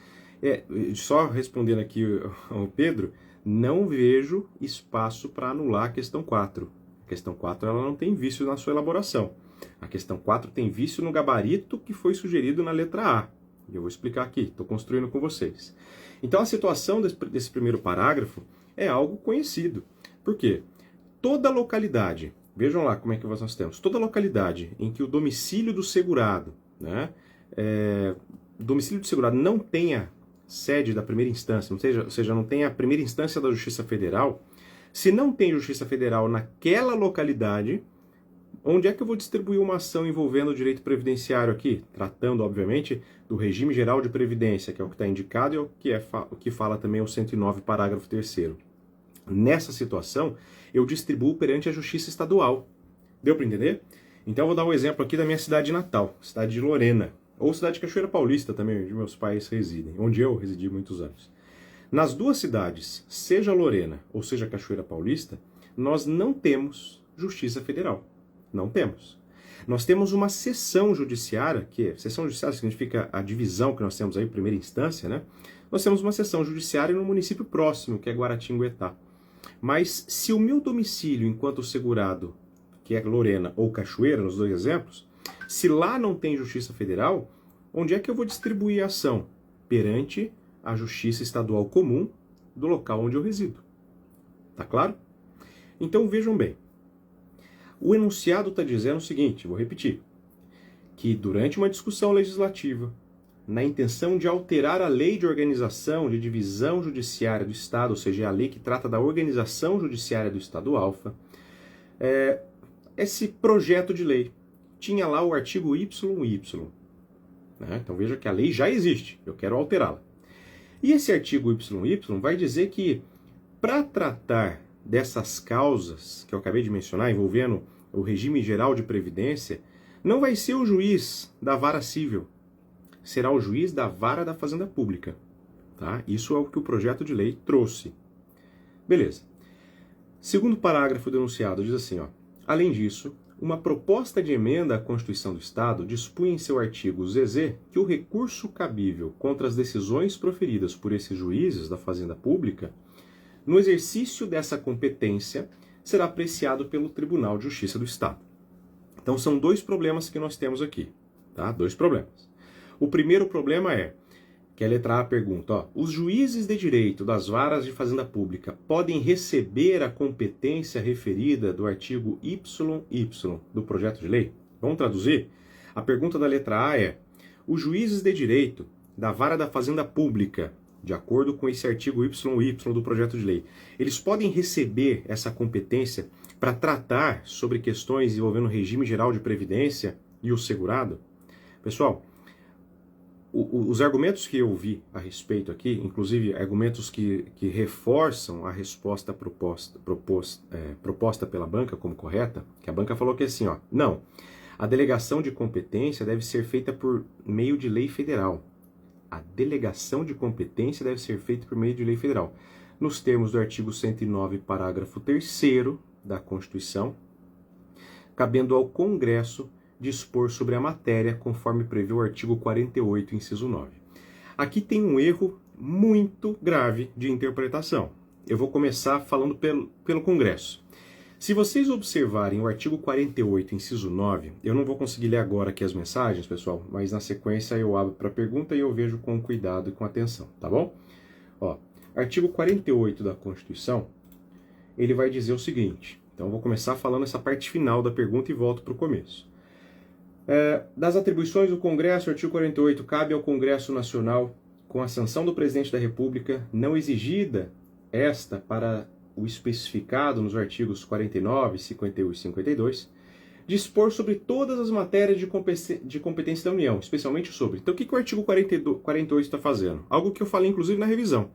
Só respondendo aqui ao Pedro, não vejo espaço para anular a questão 4. A questão 4 ela não tem vício na sua elaboração. A questão 4 tem vício no gabarito que foi sugerido na letra A. E eu vou explicar aqui, estou construindo com vocês. Então a situação desse primeiro parágrafo é algo conhecido. Por quê? Toda localidade, vejam lá como é que nós temos, toda localidade em que o domicílio do segurado, né, o domicílio do segurado não tenha sede da primeira instância, ou seja, não tenha a primeira instância da Justiça Federal, se não tem Justiça Federal naquela localidade, onde é que eu vou distribuir uma ação envolvendo o direito previdenciário aqui? Tratando, obviamente, do regime geral de previdência, que é o que está indicado e o que fala também o 109, parágrafo 3º. Nessa situação, eu distribuo perante a Justiça Estadual. Deu para entender? Então, eu vou dar um exemplo aqui da minha cidade natal, cidade de Lorena, ou cidade de Cachoeira Paulista também, onde meus pais residem, onde eu residi muitos anos. Nas duas cidades, seja Lorena ou seja Cachoeira Paulista, nós não temos Justiça Federal. Não temos. Nós temos uma seção judiciária, seção judiciária significa a divisão que nós temos aí, primeira instância, né? Nós temos uma seção judiciária no município próximo, que é Guaratinguetá. Mas se o meu domicílio enquanto segurado, que é Lorena ou Cachoeira, nos dois exemplos, se lá não tem Justiça Federal, onde é que eu vou distribuir a ação? Perante a Justiça Estadual Comum do local onde eu resido. Tá claro? Então vejam bem. O enunciado está dizendo o seguinte, vou repetir, que durante uma discussão legislativa, na intenção de alterar a lei de organização de divisão judiciária do Estado, ou seja, a lei que trata da organização judiciária do Estado Alfa, esse projeto de lei tinha lá o artigo YY. Né? Então veja que a lei já existe, eu quero alterá-la. E esse artigo YY vai dizer que, para tratar dessas causas que eu acabei de mencionar, envolvendo o regime geral de previdência, não vai ser o juiz da vara civil, será o juiz da vara da Fazenda Pública. Tá? Isso é o que o projeto de lei trouxe. Beleza. Segundo parágrafo do enunciado diz assim, ó, Além disso, uma proposta de emenda à Constituição do Estado dispunha em seu artigo ZZ que o recurso cabível contra as decisões proferidas por esses juízes da Fazenda Pública, no exercício dessa competência, será apreciado pelo Tribunal de Justiça do Estado. Então são dois problemas que nós temos aqui, tá? Dois problemas. O primeiro problema é que a letra A pergunta, ó, os juízes de direito das varas de fazenda pública podem receber a competência referida do artigo YY do projeto de lei? Vamos traduzir? A pergunta da letra A é, os juízes de direito da vara da fazenda pública, de acordo com esse artigo YY do projeto de lei, eles podem receber essa competência para tratar sobre questões envolvendo o regime geral de previdência e o segurado? Pessoal, os argumentos que eu vi a respeito aqui, inclusive argumentos que reforçam a resposta proposta pela banca como correta, que a banca falou que assim, ó, não, a delegação de competência deve ser feita por meio de lei federal. A delegação de competência deve ser feita por meio de lei federal, nos termos do artigo 109, parágrafo 3º da Constituição, cabendo ao Congresso dispor sobre a matéria, conforme prevê o artigo 48, inciso 9. Aqui tem um erro muito grave de interpretação. Eu vou começar falando pelo Congresso. Se vocês observarem o artigo 48, inciso 9, eu não vou conseguir ler agora aqui as mensagens, pessoal, mas na sequência eu abro para pergunta e eu vejo com cuidado e com atenção, tá bom? Ó, artigo 48 da Constituição, ele vai dizer o seguinte, então eu vou começar falando essa parte final da pergunta e volto para o começo. Das atribuições do Congresso, artigo 48, cabe ao Congresso Nacional, com a sanção do Presidente da República, não exigida esta para o especificado nos artigos 49, 51 e 52, dispor sobre todas as matérias de competência da União, especialmente sobre. Então, o que o artigo 48 está fazendo? Algo que eu falei, inclusive, na revisão.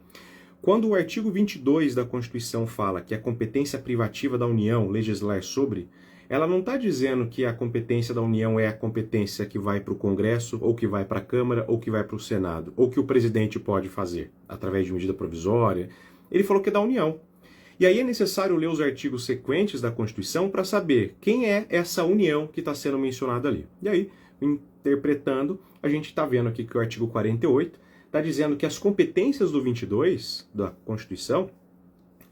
Quando o artigo 22 da Constituição fala que a competência privativa da União legislar sobre, ela não está dizendo que a competência da União é a competência que vai para o Congresso, ou que vai para a Câmara, ou que vai para o Senado, ou que o presidente pode fazer através de medida provisória. Ele falou que é da União. E aí é necessário ler os artigos sequentes da Constituição para saber quem é essa União que está sendo mencionada ali. E aí, interpretando, a gente está vendo aqui que o artigo 48 está dizendo que as competências do 22 da Constituição,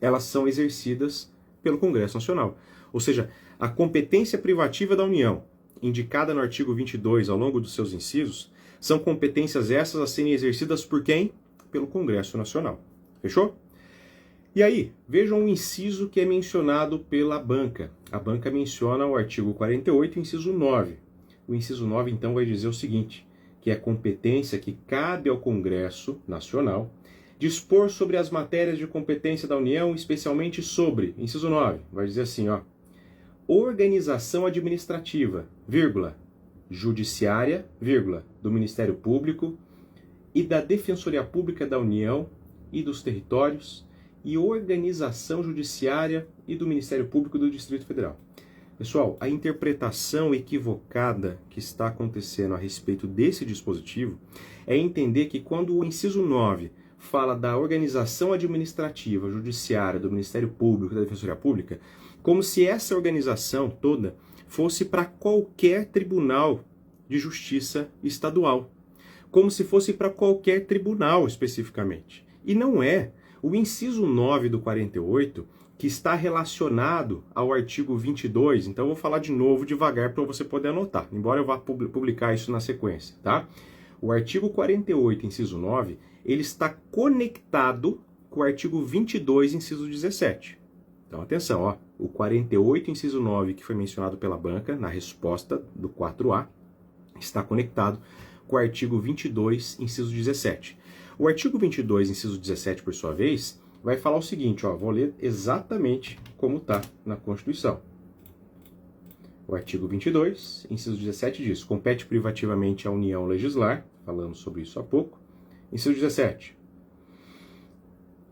elas são exercidas pelo Congresso Nacional. Ou seja, a competência privativa da União, indicada no artigo 22 ao longo dos seus incisos, são competências essas a serem exercidas por quem? Pelo Congresso Nacional. Fechou? E aí, vejam o inciso que é mencionado pela banca. A banca menciona o artigo 48, inciso 9. O inciso 9, então, vai dizer o seguinte, que é competência que cabe ao Congresso Nacional dispor sobre as matérias de competência da União, especialmente sobre, inciso 9, vai dizer assim, ó, organização administrativa, vírgula, judiciária, vírgula, do Ministério Público e da Defensoria Pública da União e dos Territórios e organização judiciária e do Ministério Público do Distrito Federal. Pessoal, a interpretação equivocada que está acontecendo a respeito desse dispositivo é entender que quando o inciso 9 fala da organização administrativa, judiciária, do Ministério Público e da Defensoria Pública, como se essa organização toda fosse para qualquer tribunal de justiça estadual, como se fosse para qualquer tribunal especificamente. E não é. O inciso 9 do 48, que está relacionado ao artigo 22, então eu vou falar de novo devagar para você poder anotar, embora eu vá publicar isso na sequência, tá? O artigo 48, inciso 9, ele está conectado com o artigo 22, inciso 17. Então, atenção, ó, o 48, inciso 9, que foi mencionado pela banca na resposta do 4A, está conectado com o artigo 22, inciso 17. O artigo 22, inciso 17, por sua vez, vai falar o seguinte, ó, vou ler exatamente como está na Constituição. O artigo 22, inciso 17 diz, compete privativamente à União legislar, falamos sobre isso há pouco. Inciso 17,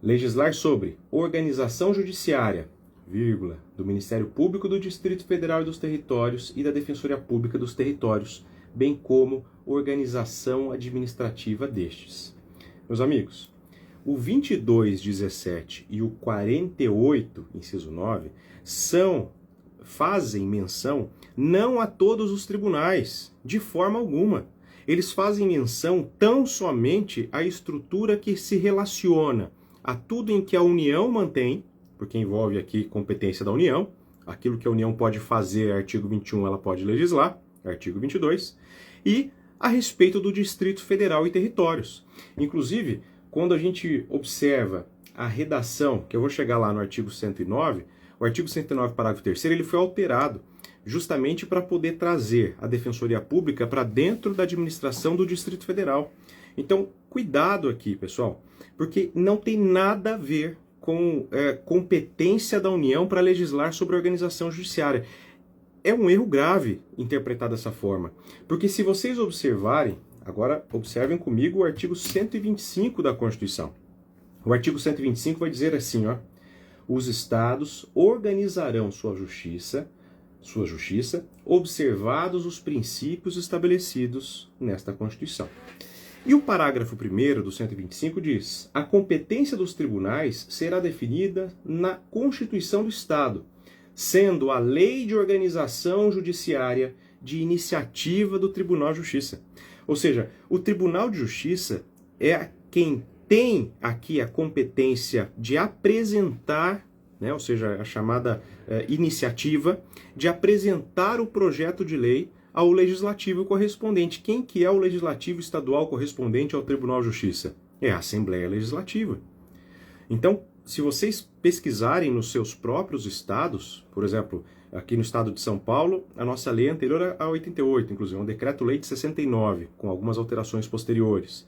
legislar sobre organização judiciária, vírgula, do Ministério Público do Distrito Federal e dos Territórios e da Defensoria Pública dos Territórios, bem como organização administrativa destes. Meus amigos, o 22, 17 e o 48, inciso 9, são fazem menção não a todos os tribunais, de forma alguma. Eles fazem menção tão somente à estrutura que se relaciona a tudo em que a União mantém, porque envolve aqui competência da União, aquilo que a União pode fazer, artigo 21, ela pode legislar, artigo 22, e a respeito do Distrito Federal e territórios. Inclusive, quando a gente observa a redação, que eu vou chegar lá no artigo 109, o artigo 109, parágrafo 3º, ele foi alterado justamente para poder trazer a Defensoria Pública para dentro da administração do Distrito Federal. Então, cuidado aqui, pessoal, porque não tem nada a ver com competência da União para legislar sobre a organização judiciária. É um erro grave interpretar dessa forma, porque se vocês observarem, agora observem comigo o artigo 125 da Constituição. O artigo 125 vai dizer assim, ó: os estados organizarão sua justiça, observados os princípios estabelecidos nesta Constituição. E o parágrafo 1º do 125 diz: a competência dos tribunais será definida na Constituição do Estado, sendo a lei de organização judiciária de iniciativa do Tribunal de Justiça. Ou seja, o Tribunal de Justiça é quem tem aqui a competência de apresentar, né, ou seja, a chamada iniciativa, de apresentar o projeto de lei ao legislativo correspondente. Quem que é o legislativo estadual correspondente ao Tribunal de Justiça? É a Assembleia Legislativa. Então, se vocês pesquisarem nos seus próprios estados, por exemplo, aqui no estado de São Paulo, a nossa lei é anterior a 88, inclusive, é um decreto-lei de 69, com algumas alterações posteriores,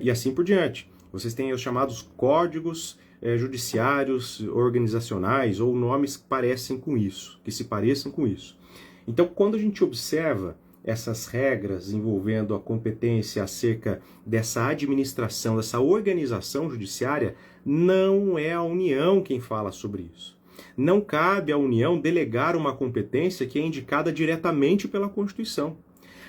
e assim por diante. Vocês têm os chamados códigos judiciários organizacionais, ou nomes que parecem com isso, que se pareçam com isso. Então, quando a gente observa essas regras envolvendo a competência acerca dessa administração, dessa organização judiciária, não é a União quem fala sobre isso. Não cabe à União delegar uma competência que é indicada diretamente pela Constituição.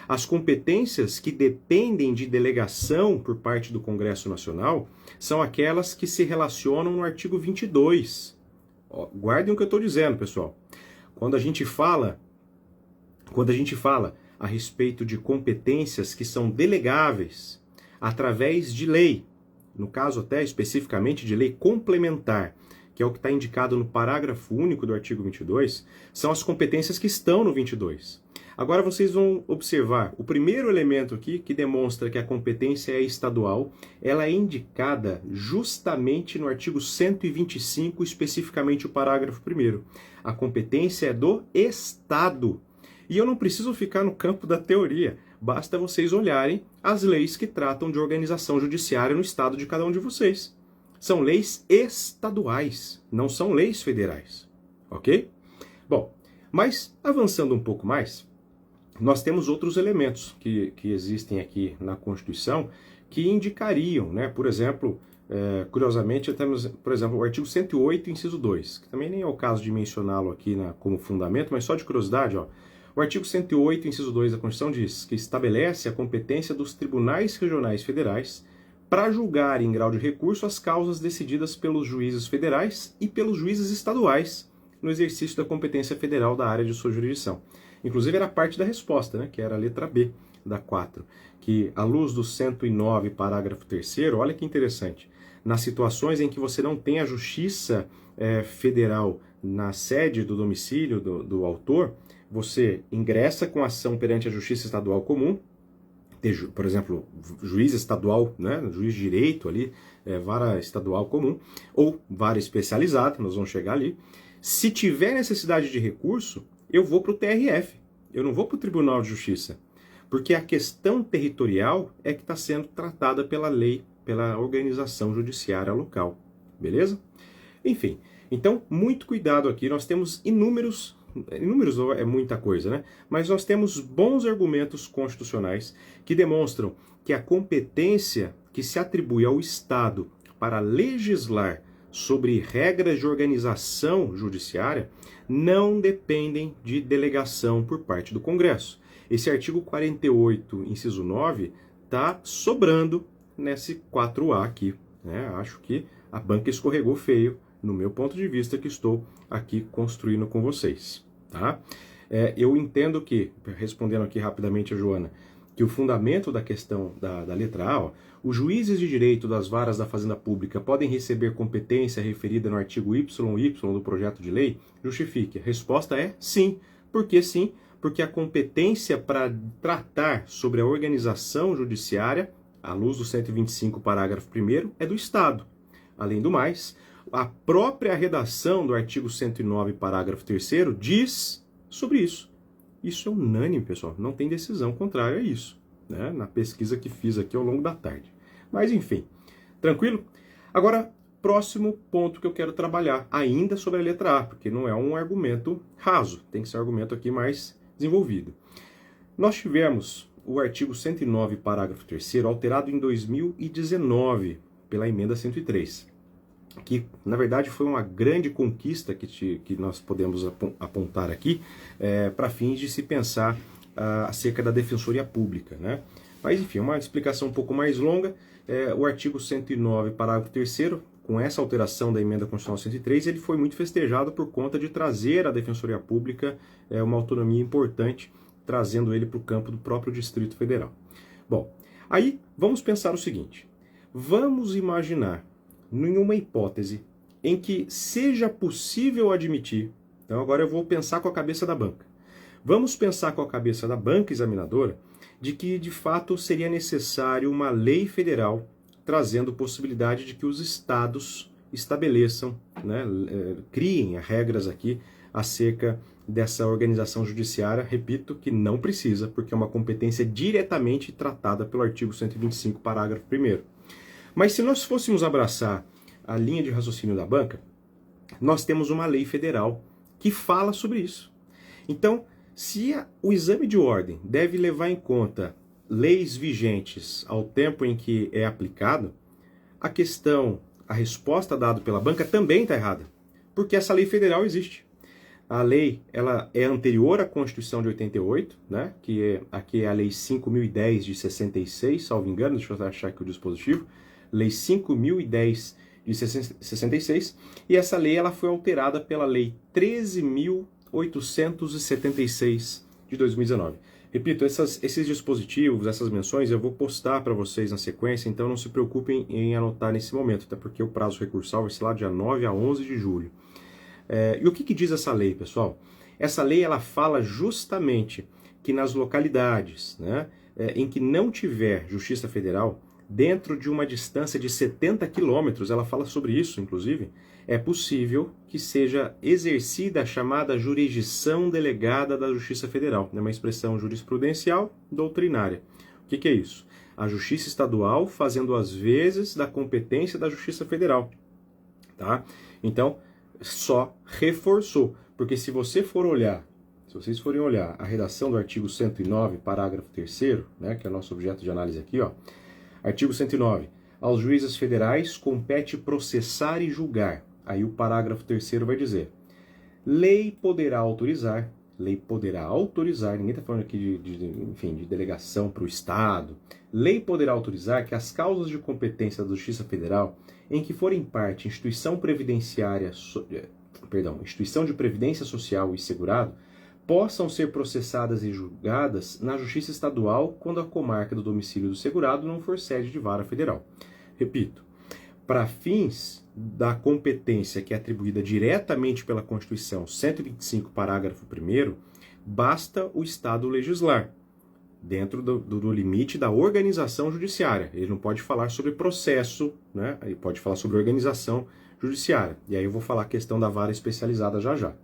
As competências que dependem de delegação por parte do Congresso Nacional são aquelas que se relacionam no artigo 22. Guardem o que eu estou dizendo, pessoal. Quando a gente fala a respeito de competências que são delegáveis através de lei, no caso até especificamente de lei complementar, que é o que está indicado no parágrafo único do artigo 22, são as competências que estão no 22. Agora vocês vão observar o primeiro elemento aqui que demonstra que a competência é estadual, ela é indicada justamente no artigo 125, especificamente o parágrafo 1º. A competência é do Estado. E eu não preciso ficar no campo da teoria, basta vocês olharem as leis que tratam de organização judiciária no estado de cada um de vocês. São leis estaduais, não são leis federais, ok? Bom, mas avançando um pouco mais, nós temos outros elementos que existem aqui na Constituição que indicariam, né? Por exemplo, curiosamente, temos, por exemplo, o artigo 108, inciso 2, que também nem é o caso de mencioná-lo aqui como fundamento, mas só de curiosidade, ó. O artigo 108, inciso 2 da Constituição diz que estabelece a competência dos tribunais regionais federais para julgar em grau de recurso as causas decididas pelos juízes federais e pelos juízes estaduais no exercício da competência federal da área de sua jurisdição. Inclusive era parte da resposta, né, que era a letra B da 4, que à luz do 109, parágrafo 3º, olha que interessante, nas situações em que você não tem a justiça federal na sede do domicílio do autor, você ingressa com ação perante a Justiça Estadual Comum, por exemplo, juiz estadual, né, juiz de direito ali, vara estadual comum, ou vara especializada, nós vamos chegar ali. Se tiver necessidade de recurso, eu vou para o TRF, eu não vou para o Tribunal de Justiça, porque a questão territorial é que está sendo tratada pela lei, pela organização judiciária local, beleza? Enfim, então, muito cuidado aqui, nós temos inúmeros é muita coisa, né? Mas nós temos bons argumentos constitucionais que demonstram que a competência que se atribui ao Estado para legislar sobre regras de organização judiciária não dependem de delegação por parte do Congresso. Esse artigo 48, inciso 9, está sobrando nesse 4A aqui, né? Acho que a banca escorregou feio, no meu ponto de vista, que estou aqui construindo com vocês. tá? Eu entendo que, respondendo aqui rapidamente a Joana, que o fundamento da questão da letra A, ó, os juízes de direito das varas da Fazenda Pública podem receber competência referida no artigo YY do projeto de lei? Justifique. A resposta é sim. Por que sim? Porque a competência para tratar sobre a organização judiciária, à luz do 125, parágrafo 1º, é do Estado. Além do mais, a própria redação do artigo 109, parágrafo 3º, diz sobre isso. Isso é unânime, pessoal. Não tem decisão contrária a isso, né? Na pesquisa que fiz aqui ao longo da tarde. Mas, enfim, tranquilo? Agora, próximo ponto que eu quero trabalhar, ainda sobre a letra A, porque não é um argumento raso, tem que ser um argumento aqui mais desenvolvido. Nós tivemos o artigo 109, parágrafo 3º, alterado em 2019 pela emenda 103, que, na verdade, foi uma grande conquista que nós podemos apontar aqui para fins de se pensar acerca da Defensoria Pública, né? Mas, enfim, uma explicação um pouco mais longa. O artigo 109, parágrafo 3º, com essa alteração da emenda constitucional 103, ele foi muito festejado por conta de trazer à Defensoria Pública uma autonomia importante, trazendo ele para o campo do próprio Distrito Federal. Bom, aí vamos pensar o seguinte. Vamos imaginar em uma hipótese em que seja possível admitir, então agora eu vou pensar com a cabeça da banca. Vamos pensar com a cabeça da banca examinadora de que, de fato, seria necessário uma lei federal trazendo possibilidade de que os estados estabeleçam, né, criem regras aqui acerca dessa organização judiciária. Repito que não precisa, porque é uma competência diretamente tratada pelo artigo 125, parágrafo 1º. Mas se nós fôssemos abraçar a linha de raciocínio da banca, nós temos uma lei federal que fala sobre isso. Então, se o exame de ordem deve levar em conta leis vigentes ao tempo em que é aplicado, a resposta dada pela banca também está errada, porque essa lei federal existe. A lei ela é anterior à Constituição de 88, né, aqui é a Lei 5.010 de 66, salvo engano, deixa eu achar aqui o dispositivo, Lei 5.010 de 66, e essa lei ela foi alterada pela Lei 13.876 de 2019. Repito, esses dispositivos, essas menções, eu vou postar para vocês na sequência, então não se preocupem em anotar nesse momento, até porque o prazo recursal vai ser lá dia 9 a 11 de julho. E o que diz essa lei, pessoal? Essa lei ela fala justamente que nas localidades, né, em que não tiver Justiça Federal, dentro de uma distância de 70 quilômetros, ela fala sobre isso, inclusive, é possível que seja exercida a chamada jurisdição delegada da Justiça Federal, né, uma expressão jurisprudencial doutrinária. O que é isso? A Justiça Estadual fazendo as vezes da competência da Justiça Federal. Tá? Então, só reforçou, porque se vocês forem olhar a redação do artigo 109, parágrafo 3º, né, que é o nosso objeto de análise aqui, ó, artigo 109, aos juízes federais compete processar e julgar. Aí o parágrafo 3º vai dizer, lei poderá autorizar, ninguém está falando aqui de delegação para o Estado, lei poderá autorizar que as causas de competência da Justiça Federal em que forem parte instituição de previdência social e segurado, possam ser processadas e julgadas na Justiça Estadual quando a comarca do domicílio do segurado não for sede de vara federal. Repito, para fins da competência que é atribuída diretamente pela Constituição 125, parágrafo 1º, basta o Estado legislar, dentro do limite da organização judiciária. Ele não pode falar sobre processo, né? Ele pode falar sobre organização judiciária. E aí eu vou falar a questão da vara especializada já já.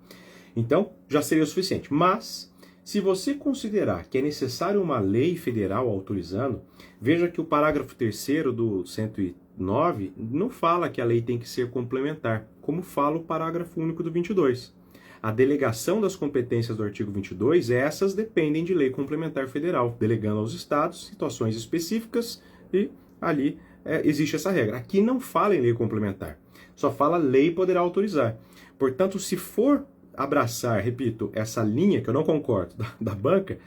Então, já seria o suficiente. Mas, se você considerar que é necessário uma lei federal autorizando, veja que o parágrafo 3º do 109 não fala que a lei tem que ser complementar, como fala o parágrafo único do 22. A delegação das competências do artigo 22, essas dependem de lei complementar federal, delegando aos estados situações específicas e ali existe essa regra. Aqui não fala em lei complementar, só fala lei poderá autorizar. Portanto, se for abraçar, repito, essa linha, que eu não concordo, da banca,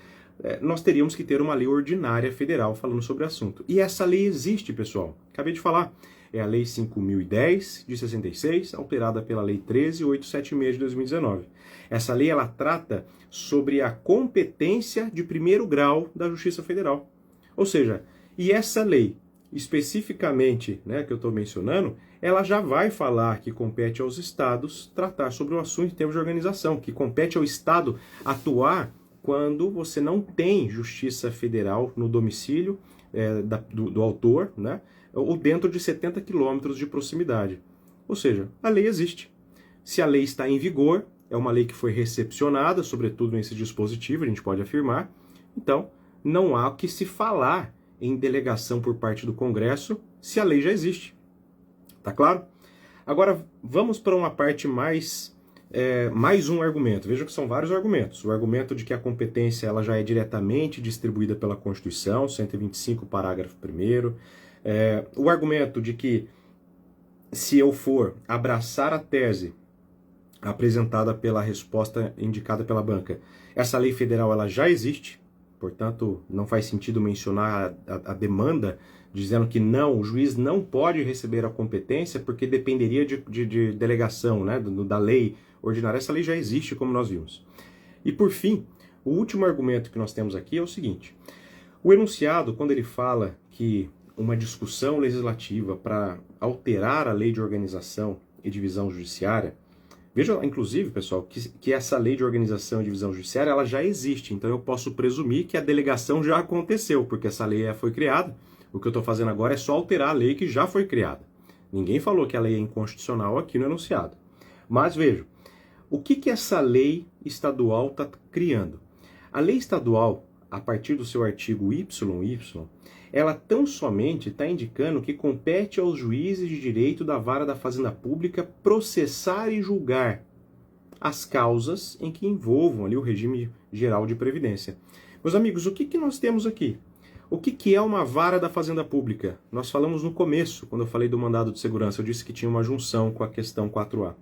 nós teríamos que ter uma lei ordinária federal falando sobre o assunto. E essa lei existe, pessoal. Acabei de falar. é a Lei 5.010 de 66, alterada pela Lei 13.876 de 2019. Essa lei ela trata sobre a competência de primeiro grau da Justiça Federal. Ou seja, e essa lei, especificamente, né, que eu estou mencionando, ela já vai falar que compete aos estados tratar sobre o assunto em termos de organização, que compete ao estado atuar quando você não tem justiça federal no domicílio do autor, né, ou dentro de 70 quilômetros de proximidade. Ou seja, a lei existe. Se a lei está em vigor, é uma lei que foi recepcionada, sobretudo nesse dispositivo, a gente pode afirmar, então não há o que se falar em delegação por parte do Congresso se a lei já existe. Tá claro? Agora vamos para uma parte mais um argumento. Veja que são vários argumentos. O argumento de que a competência ela já é diretamente distribuída pela Constituição, 125, parágrafo 1º. O argumento de que se eu for abraçar a tese apresentada pela resposta indicada pela banca, essa lei federal ela já existe, portanto não faz sentido mencionar a demanda dizendo que não, o juiz não pode receber a competência porque dependeria de delegação, né, da lei ordinária. Essa lei já existe, como nós vimos. E por fim, o último argumento que nós temos aqui é o seguinte: o enunciado, quando ele fala que uma discussão legislativa para alterar a lei de organização e divisão judiciária, veja, inclusive, pessoal, que essa lei de organização e divisão judiciária ela já existe, então eu posso presumir que a delegação já aconteceu, porque essa lei foi criada. O que eu estou fazendo agora é só alterar a lei que já foi criada. Ninguém falou que a lei é inconstitucional aqui no enunciado. Mas veja, o que essa lei estadual está criando? A lei estadual, a partir do seu artigo YY, ela tão somente está indicando que compete aos juízes de direito da vara da Fazenda Pública processar e julgar as causas em que envolvam ali o regime geral de previdência. Meus amigos, o que nós temos aqui? O que é uma vara da Fazenda Pública? Nós falamos no começo, quando eu falei do mandado de segurança, eu disse que tinha uma junção com a questão 4A.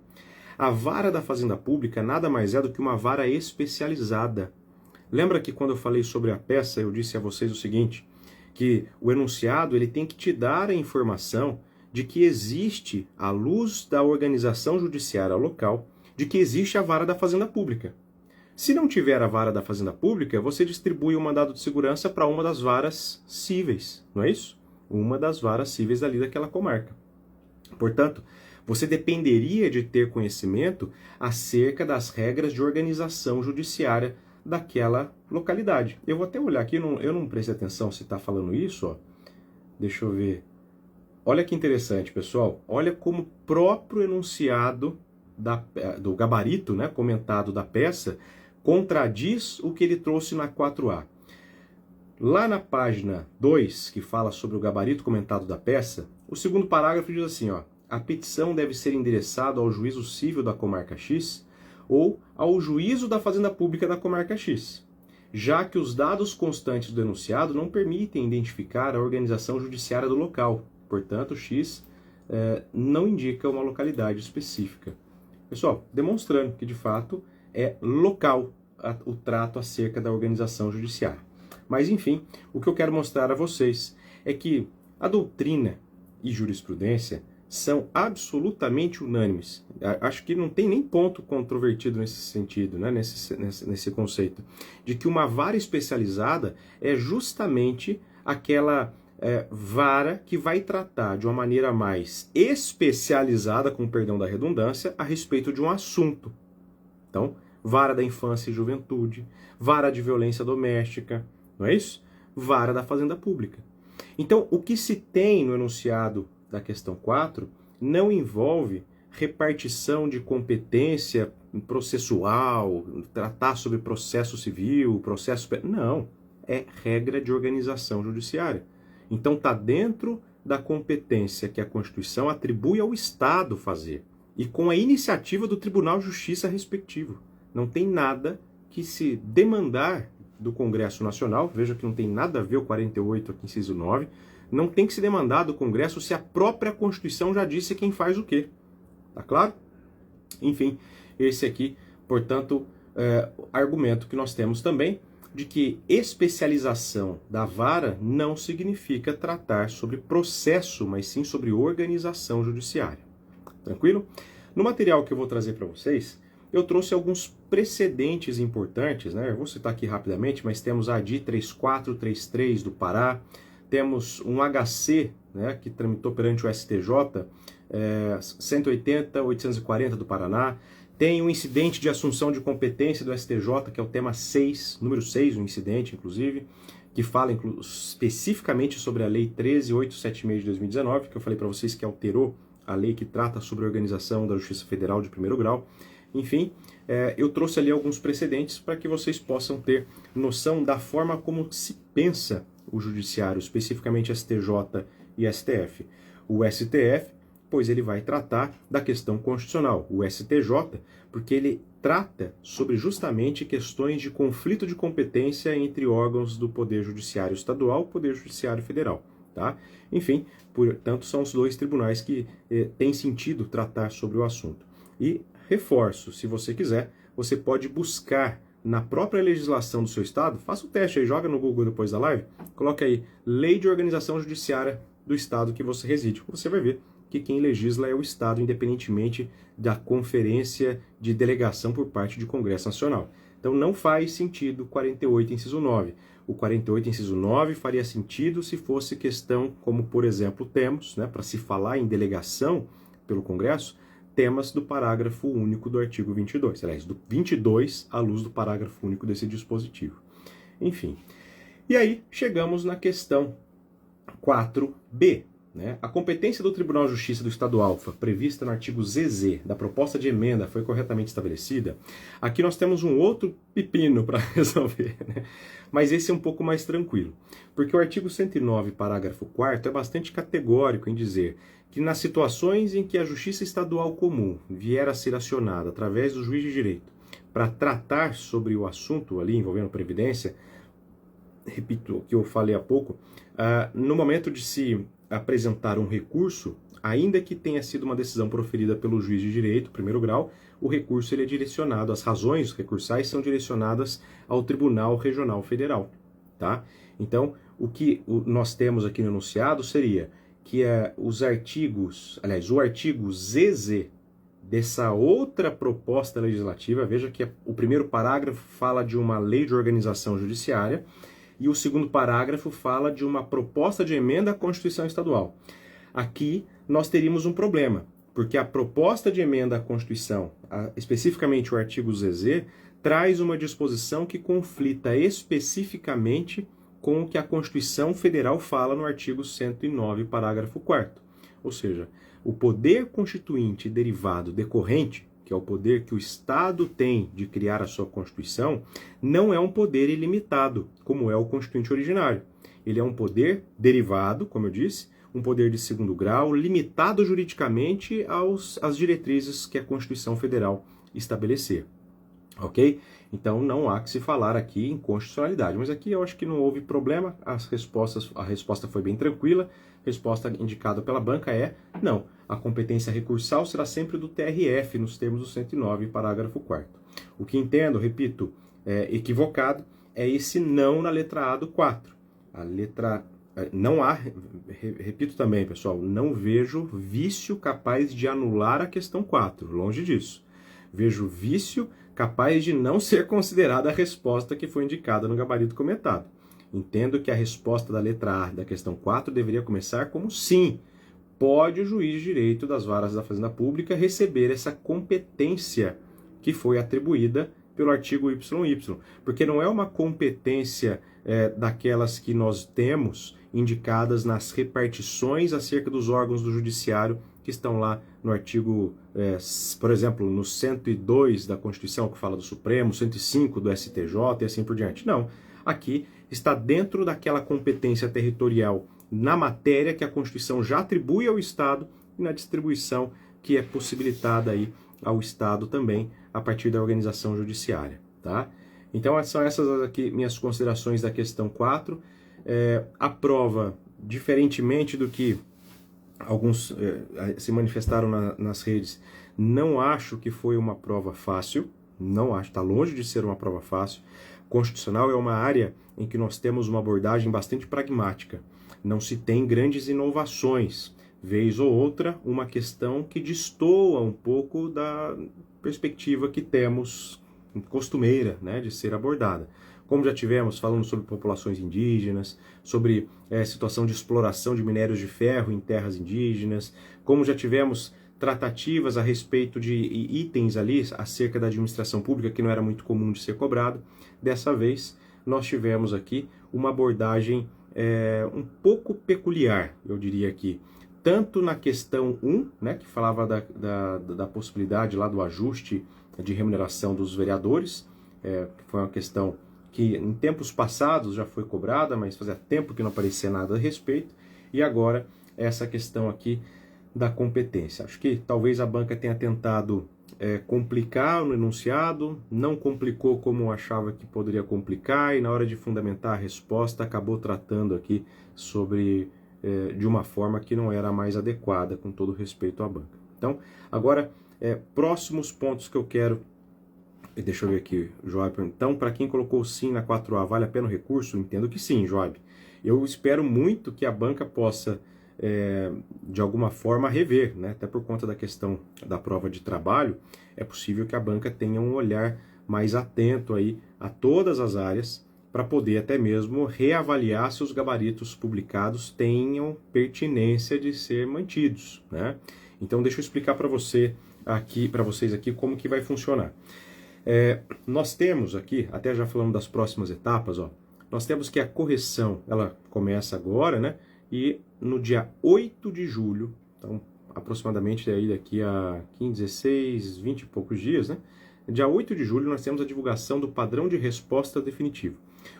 A vara da Fazenda Pública nada mais é do que uma vara especializada. Lembra que quando eu falei sobre a peça, eu disse a vocês o seguinte, que o enunciado ele tem que te dar a informação de que existe, à luz da organização judiciária local, de que existe a vara da Fazenda Pública. Se não tiver a vara da Fazenda Pública, você distribui o mandado de segurança para uma das varas cíveis, não é isso? Uma das varas cíveis ali daquela comarca. Portanto, você dependeria de ter conhecimento acerca das regras de organização judiciária daquela localidade. Eu vou até olhar aqui, eu não prestei atenção se está falando isso, ó. Deixa eu ver. Olha que interessante, pessoal. Olha como o próprio enunciado do gabarito, né, comentado da peça, contradiz o que ele trouxe na 4A. Lá na página 2, que fala sobre o gabarito comentado da peça, o segundo parágrafo diz assim, ó, a petição deve ser endereçada ao juízo civil da comarca X ou ao juízo da Fazenda Pública da comarca X, já que os dados constantes do enunciado não permitem identificar a organização judiciária do local. Portanto, X não indica uma localidade específica. Pessoal, demonstrando que de fato é local o trato acerca da organização judiciária. Mas enfim, o que eu quero mostrar a vocês é que a doutrina e jurisprudência são absolutamente unânimes. Acho que não tem nem ponto controvertido nesse sentido, né? nesse conceito, de que uma vara especializada é justamente aquela vara que vai tratar de uma maneira mais especializada, com perdão da redundância, a respeito de um assunto. Então, vara da infância e juventude, vara de violência doméstica, não é isso? Vara da Fazenda Pública. Então, o que se tem no enunciado da questão 4 não envolve repartição de competência processual, tratar sobre processo civil, processo... Não, é regra de organização judiciária. Então está dentro da competência que a Constituição atribui ao Estado fazer, e com a iniciativa do Tribunal de Justiça respectivo. Não tem nada que se demandar do Congresso Nacional, veja que não tem nada a ver o 48 aqui, inciso 9, não tem que se demandar do Congresso se a própria Constituição já disse quem faz o quê. Tá claro? Enfim, esse aqui, portanto, argumento que nós temos também. de que especialização da vara não significa tratar sobre processo, mas sim sobre organização judiciária. Tranquilo? No material que eu vou trazer para vocês, eu trouxe alguns precedentes importantes, né? Eu vou citar aqui rapidamente, mas temos a ADI 3433 do Pará, temos um HC, né, que tramitou perante o STJ, 180.840 do Paraná, tem um incidente de assunção de competência do STJ, que é o tema 6, número 6, um incidente, inclusive, que fala especificamente sobre a Lei 13.876 de 2019, que eu falei para vocês que alterou a lei que trata sobre a organização da Justiça Federal de primeiro grau. Enfim, eu trouxe ali alguns precedentes para que vocês possam ter noção da forma como se pensa o judiciário, especificamente STJ e STF. O STF, pois ele vai tratar da questão constitucional. O STJ, porque ele trata sobre justamente questões de conflito de competência entre órgãos do Poder Judiciário Estadual e Poder Judiciário Federal. Tá? Enfim, portanto, são os dois tribunais que têm sentido tratar sobre o assunto. E reforço, se você quiser, você pode buscar na própria legislação do seu estado, faça o teste aí, joga no Google depois da live, coloca aí Lei de Organização Judiciária do estado que você reside. Você vai ver que quem legisla é o estado, independentemente da conferência de delegação por parte de Congresso Nacional. Então não faz sentido 48, inciso 9. O 48, inciso 9 faria sentido se fosse questão como, por exemplo, temos, né, para se falar em delegação pelo Congresso, temas do parágrafo único do artigo 22, aliás, do 22 à luz do parágrafo único desse dispositivo. Enfim, e aí chegamos na questão 4b. Né? A competência do Tribunal de Justiça do Estado Alfa, prevista no artigo ZZ da proposta de emenda, foi corretamente estabelecida. Aqui nós temos um outro pepino para resolver, né? Mas esse é um pouco mais tranquilo, porque o artigo 109, parágrafo 4º, é bastante categórico em dizer que nas situações em que a Justiça Estadual Comum vier a ser acionada através do juiz de direito para tratar sobre o assunto ali envolvendo previdência, repito o que eu falei há pouco, no momento de se apresentar um recurso, ainda que tenha sido uma decisão proferida pelo juiz de direito, primeiro grau, o recurso ele é direcionado, as razões recursais são direcionadas ao Tribunal Regional Federal. Tá? Então, o que nós temos aqui no enunciado seria que os artigos, aliás, o artigo ZZ dessa outra proposta legislativa, veja que o primeiro parágrafo fala de uma lei de organização judiciária, e o segundo parágrafo fala de uma proposta de emenda à Constituição Estadual. Aqui nós teríamos um problema, porque a proposta de emenda à Constituição, especificamente o artigo ZZ, traz uma disposição que conflita especificamente com o que a Constituição Federal fala no artigo 109, parágrafo 4º. Ou seja, o poder constituinte derivado decorrente, que é o poder que o Estado tem de criar a sua Constituição, não é um poder ilimitado, como é o Constituinte originário. Ele é um poder derivado, como eu disse, um poder de segundo grau, limitado juridicamente às diretrizes que a Constituição Federal estabelecer. Ok? Então não há que se falar aqui em constitucionalidade, mas aqui eu acho que não houve problema, a resposta foi bem tranquila, a resposta indicada pela banca é não, a competência recursal será sempre do TRF, nos termos do 109, parágrafo 4º. O que entendo, repito, equivocado, é esse não na letra A do 4. A letra não há, repito também, pessoal, não vejo vício capaz de anular a questão 4, longe disso. Vejo vício capaz de não ser considerada a resposta que foi indicada no gabarito comentado. Entendo que a resposta da letra A da questão 4 deveria começar como sim, pode o juiz de direito das varas da Fazenda Pública receber essa competência que foi atribuída pelo artigo YY, porque não é uma competência daquelas que nós temos indicadas nas repartições acerca dos órgãos do judiciário que estão lá no artigo, por exemplo, no 102 da Constituição, que fala do Supremo, 105 do STJ e assim por diante. Não, aqui está dentro daquela competência territorial na matéria que a Constituição já atribui ao Estado e na distribuição que é possibilitada aí ao Estado também a partir da organização judiciária. Tá? Então, são essas aqui minhas considerações da questão 4. A prova, diferentemente do que alguns se manifestaram nas redes, não acho que foi uma prova fácil, não acho, está longe de ser uma prova fácil. constitucional é uma área em que nós temos uma abordagem bastante pragmática. Não se tem grandes inovações. Vez ou outra, uma questão que destoa um pouco da perspectiva que temos costumeira, né, de ser abordada. Como já tivemos falando sobre populações indígenas, sobre situação de exploração de minérios de ferro em terras indígenas, como já tivemos tratativas a respeito de itens ali acerca da administração pública que não era muito comum de ser cobrado. Dessa vez, nós tivemos aqui uma abordagem um pouco peculiar, eu diria aqui, tanto na questão 1, né, que falava da possibilidade lá do ajuste de remuneração dos vereadores, que foi uma questão que em tempos passados já foi cobrada, mas fazia tempo que não aparecia nada a respeito, e agora essa questão aqui da competência. Acho que talvez a banca tenha tentado complicar no enunciado, não complicou como achava que poderia complicar, e na hora de fundamentar a resposta acabou tratando aqui sobre de uma forma que não era a mais adequada, com todo respeito à banca. Então, agora, próximos pontos que eu quero. Deixa eu ver aqui, Joab. Então, para quem colocou sim na 4A, vale a pena o recurso? Entendo que sim, Joab. Eu espero muito que a banca possa, de alguma forma, rever, né? Até por conta da questão da prova de trabalho, é possível que a banca tenha um olhar mais atento aí a todas as áreas, para poder até mesmo reavaliar se os gabaritos publicados tenham pertinência de ser mantidos, né? Então, deixa eu explicar para vocês aqui como que vai funcionar. Nós temos aqui, até já falando das próximas etapas, nós temos que a correção, ela começa agora, né? E no dia 8 de julho, então aproximadamente daqui a 15, 16, 20 e poucos dias, né? Dia 8 de julho nós temos a divulgação do padrão de resposta definitivo.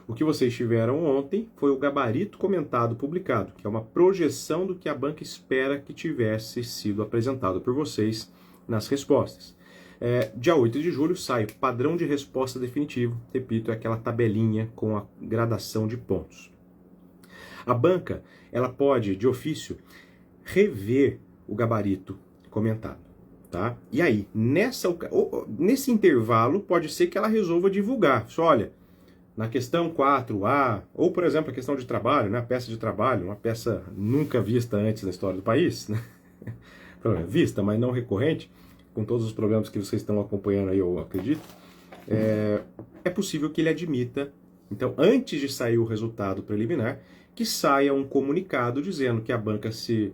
O que vocês tiveram ontem foi o gabarito comentado publicado, que é uma projeção do que a banca espera que tivesse sido apresentado por vocês nas respostas. Dia 8 de julho sai o padrão de resposta definitivo, repito, é aquela tabelinha com a gradação de pontos. A banca, ela pode, de ofício, rever o gabarito comentado, tá? E aí, nesse intervalo, pode ser que ela resolva divulgar. Só olha, na questão 4A, ou por exemplo, a questão de trabalho, né? A peça de trabalho, uma peça nunca vista antes na história do país, né? Vista, mas não recorrente, com todos os problemas que vocês estão acompanhando aí, eu acredito, é possível que ele admita, então, antes de sair o resultado preliminar, que saia um comunicado dizendo que a banca se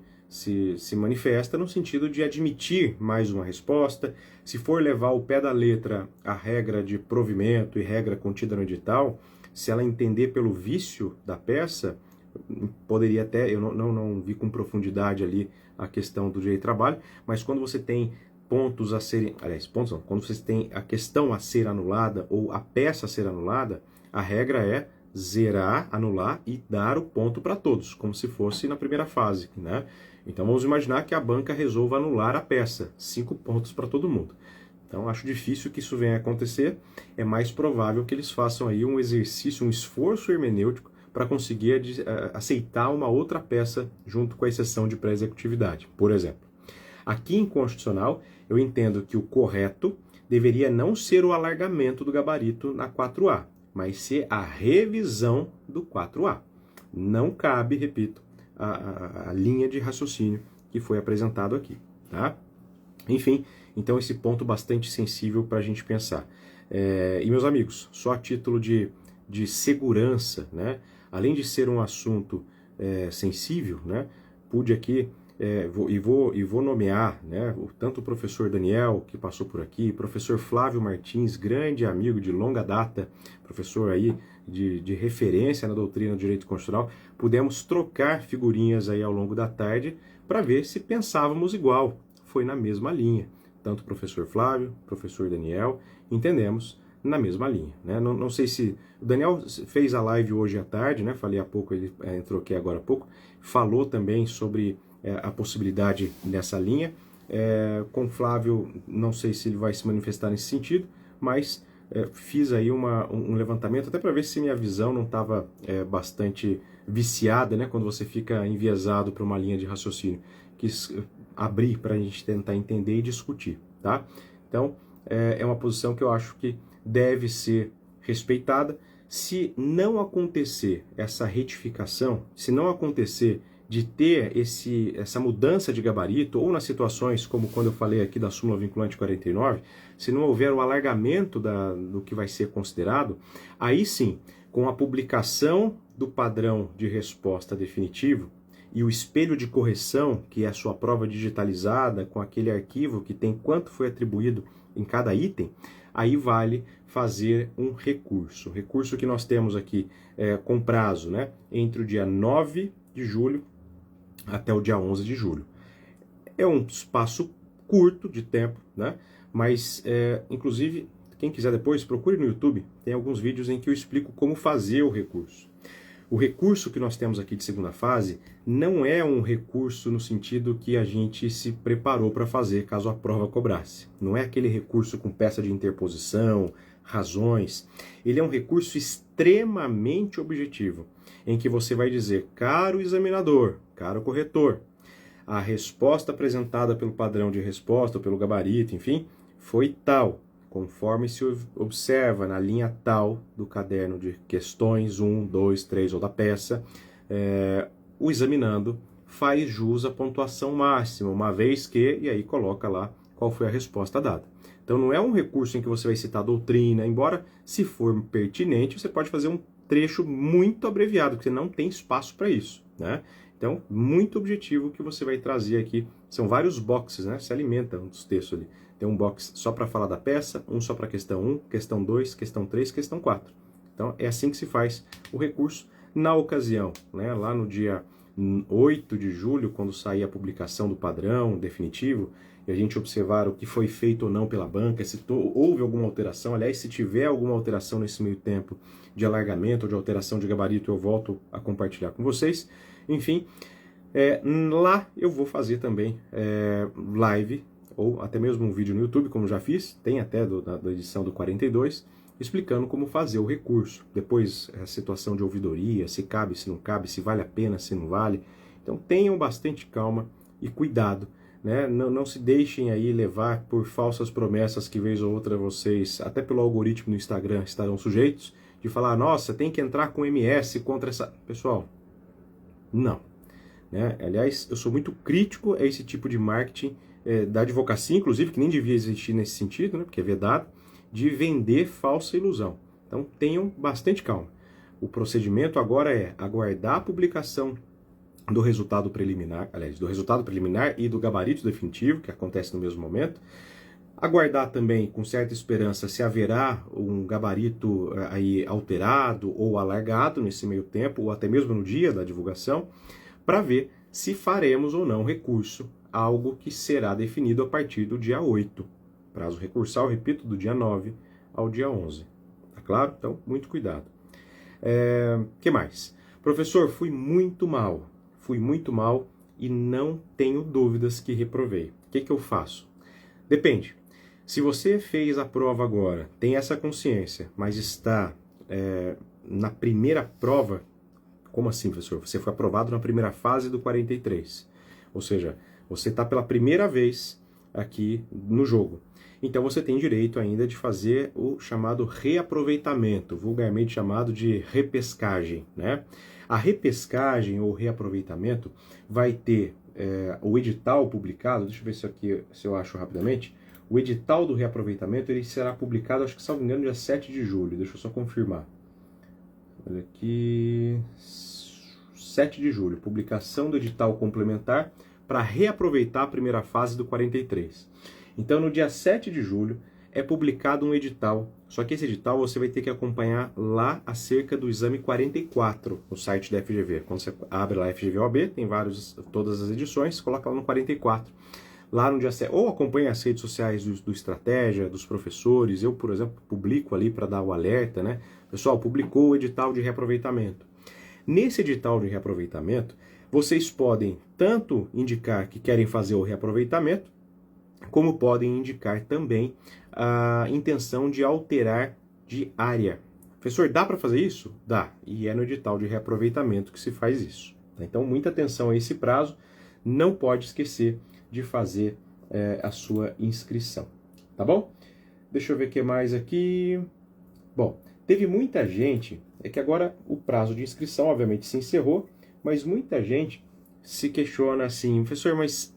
manifesta no sentido de admitir mais uma resposta. Se for levar ao pé da letra a regra de provimento e regra contida no edital, se ela entender pelo vício da peça, poderia até, eu não vi com profundidade ali a questão do direito de trabalho, mas quando você tem pontos a serem, pontos não, quando você tem a questão a ser anulada ou a peça a ser anulada, a regra é zerar, anular e dar o ponto para todos, como se fosse na primeira fase, né? Então vamos imaginar que a banca resolva anular a peça, 5 pontos para todo mundo. Então acho difícil que isso venha a acontecer, é mais provável que eles façam aí um exercício, um esforço hermenêutico para conseguir aceitar uma outra peça junto com a exceção de pré-executividade, por exemplo. Aqui em constitucional, eu entendo que o correto deveria não ser o alargamento do gabarito na 4A, mas ser a revisão do 4A. Não cabe, repito, a linha de raciocínio que foi apresentado aqui, tá? Enfim, então esse ponto bastante sensível para a gente pensar. E meus amigos, só a título de segurança, né? Além de ser um assunto sensível, né? Pude aqui vou nomear, né, tanto o professor Daniel, que passou por aqui, professor Flávio Martins, grande amigo de longa data, professor aí de referência na doutrina do direito constitucional, pudemos trocar figurinhas aí ao longo da tarde para ver se pensávamos igual, foi na mesma linha. Tanto o professor Flávio, professor Daniel, entendemos na mesma linha, né? Não sei se... O Daniel fez a live hoje à tarde, né? Falei há pouco, ele entrou aqui agora há pouco, falou também sobre a possibilidade nessa linha. Com Flávio, não sei se ele vai se manifestar nesse sentido, mas fiz aí um levantamento, até para ver se minha visão não estava bastante viciada, né? Quando você fica enviesado para uma linha de raciocínio. Quis abrir para a gente tentar entender e discutir, tá? Então, é uma posição que eu acho que deve ser respeitada. Se não acontecer essa retificação, se não acontecer de ter essa mudança de gabarito, ou nas situações como quando eu falei aqui da súmula vinculante 49, se não houver o alargamento do que vai ser considerado, aí sim, com a publicação do padrão de resposta definitivo e o espelho de correção, que é a sua prova digitalizada, com aquele arquivo que tem quanto foi atribuído em cada item, aí vale fazer um recurso. O recurso que nós temos aqui com prazo, né, entre o dia 9 de julho até o dia 11 de julho. É um espaço curto de tempo, né? Mas, inclusive, quem quiser depois, procure no YouTube, tem alguns vídeos em que eu explico como fazer o recurso. O recurso que nós temos aqui de segunda fase não é um recurso no sentido que a gente se preparou para fazer caso a prova cobrasse. Não é aquele recurso com peça de interposição, razões. Ele é um recurso extremamente objetivo, em que você vai dizer, caro examinador, caro corretor, a resposta apresentada pelo padrão de resposta, ou pelo gabarito, enfim, foi tal, conforme se observa na linha tal do caderno de questões 1, 2, 3 ou da peça, o examinando faz jus à pontuação máxima, uma vez que, e aí coloca lá qual foi a resposta dada. Então não é um recurso em que você vai citar doutrina, embora, se for pertinente, você pode fazer um trecho muito abreviado, porque você não tem espaço para isso, né? Então, muito objetivo que você vai trazer aqui. São vários boxes, né? Se alimenta dos textos ali. Tem um box só para falar da peça, um só para questão 1, questão 2, questão 3, questão 4. Então, é assim que se faz o recurso. Na ocasião, né? Lá no dia 8 de julho, quando sair a publicação do padrão definitivo, e a gente observar o que foi feito ou não pela banca, se houve alguma alteração, aliás, se tiver alguma alteração nesse meio tempo de alargamento ou de alteração de gabarito, eu volto a compartilhar com vocês. Enfim, lá eu vou fazer também live, ou até mesmo um vídeo no YouTube, como já fiz, tem até da edição do 42, explicando como fazer o recurso. Depois, a situação de ouvidoria, se cabe, se não cabe, se vale a pena, se não vale. Então, tenham bastante calma e cuidado, né? Não se deixem aí levar por falsas promessas que vez ou outra vocês, até pelo algoritmo no Instagram, estarão sujeitos, de falar, nossa, tem que entrar com MS contra essa... Pessoal, não. Né? Aliás, eu sou muito crítico a esse tipo de marketing da advocacia, inclusive, que nem devia existir nesse sentido, né? Porque é vedado, de vender falsa ilusão. Então, tenham bastante calma. O procedimento agora é aguardar a publicação do resultado preliminar, aliás, do resultado preliminar e do gabarito definitivo, que acontece no mesmo momento. Aguardar também, com certa esperança, se haverá um gabarito aí alterado ou alargado nesse meio tempo, ou até mesmo no dia da divulgação, para ver se faremos ou não recurso, algo que será definido a partir do dia 8. Prazo recursal, repito, do dia 9 ao dia 11. Tá claro? Então, muito cuidado. Que mais? Professor, fui muito mal e não tenho dúvidas que reprovei. O que eu faço? Depende. Se você fez a prova agora, tem essa consciência, mas está na primeira prova, como assim, professor? Você foi aprovado na primeira fase do 43. Ou seja, você está pela primeira vez aqui no jogo. Então você tem direito ainda de fazer o chamado reaproveitamento, vulgarmente chamado de repescagem, né? A repescagem ou reaproveitamento vai ter o edital publicado, deixa eu ver se eu acho rapidamente. O edital do reaproveitamento ele será publicado, acho que, salvo engano, dia 7 de julho. Deixa eu só confirmar. Olha aqui. 7 de julho. Publicação do edital complementar para reaproveitar a primeira fase do 43. Então, no dia 7 de julho, é publicado um edital. Só que esse edital você vai ter que acompanhar lá acerca do exame 44 no site da FGV. Quando você abre lá FGV OAB, tem todas as edições, coloca lá no 44. Lá no dia 7, ou acompanhe as redes sociais do Estratégia, dos professores. Eu, por exemplo, publico ali para dar o alerta, né? Pessoal, publicou o edital de reaproveitamento. Nesse edital de reaproveitamento, vocês podem tanto indicar que querem fazer o reaproveitamento, como podem indicar também a intenção de alterar de área. Professor, dá para fazer isso? Dá. E é no edital de reaproveitamento que se faz isso. Então, muita atenção a esse prazo. Não pode esquecer de fazer a sua inscrição. Tá bom? Deixa eu ver o que mais aqui. Bom, Teve muita gente, é que agora o prazo de inscrição obviamente se encerrou, mas muita gente se questiona assim, professor, mas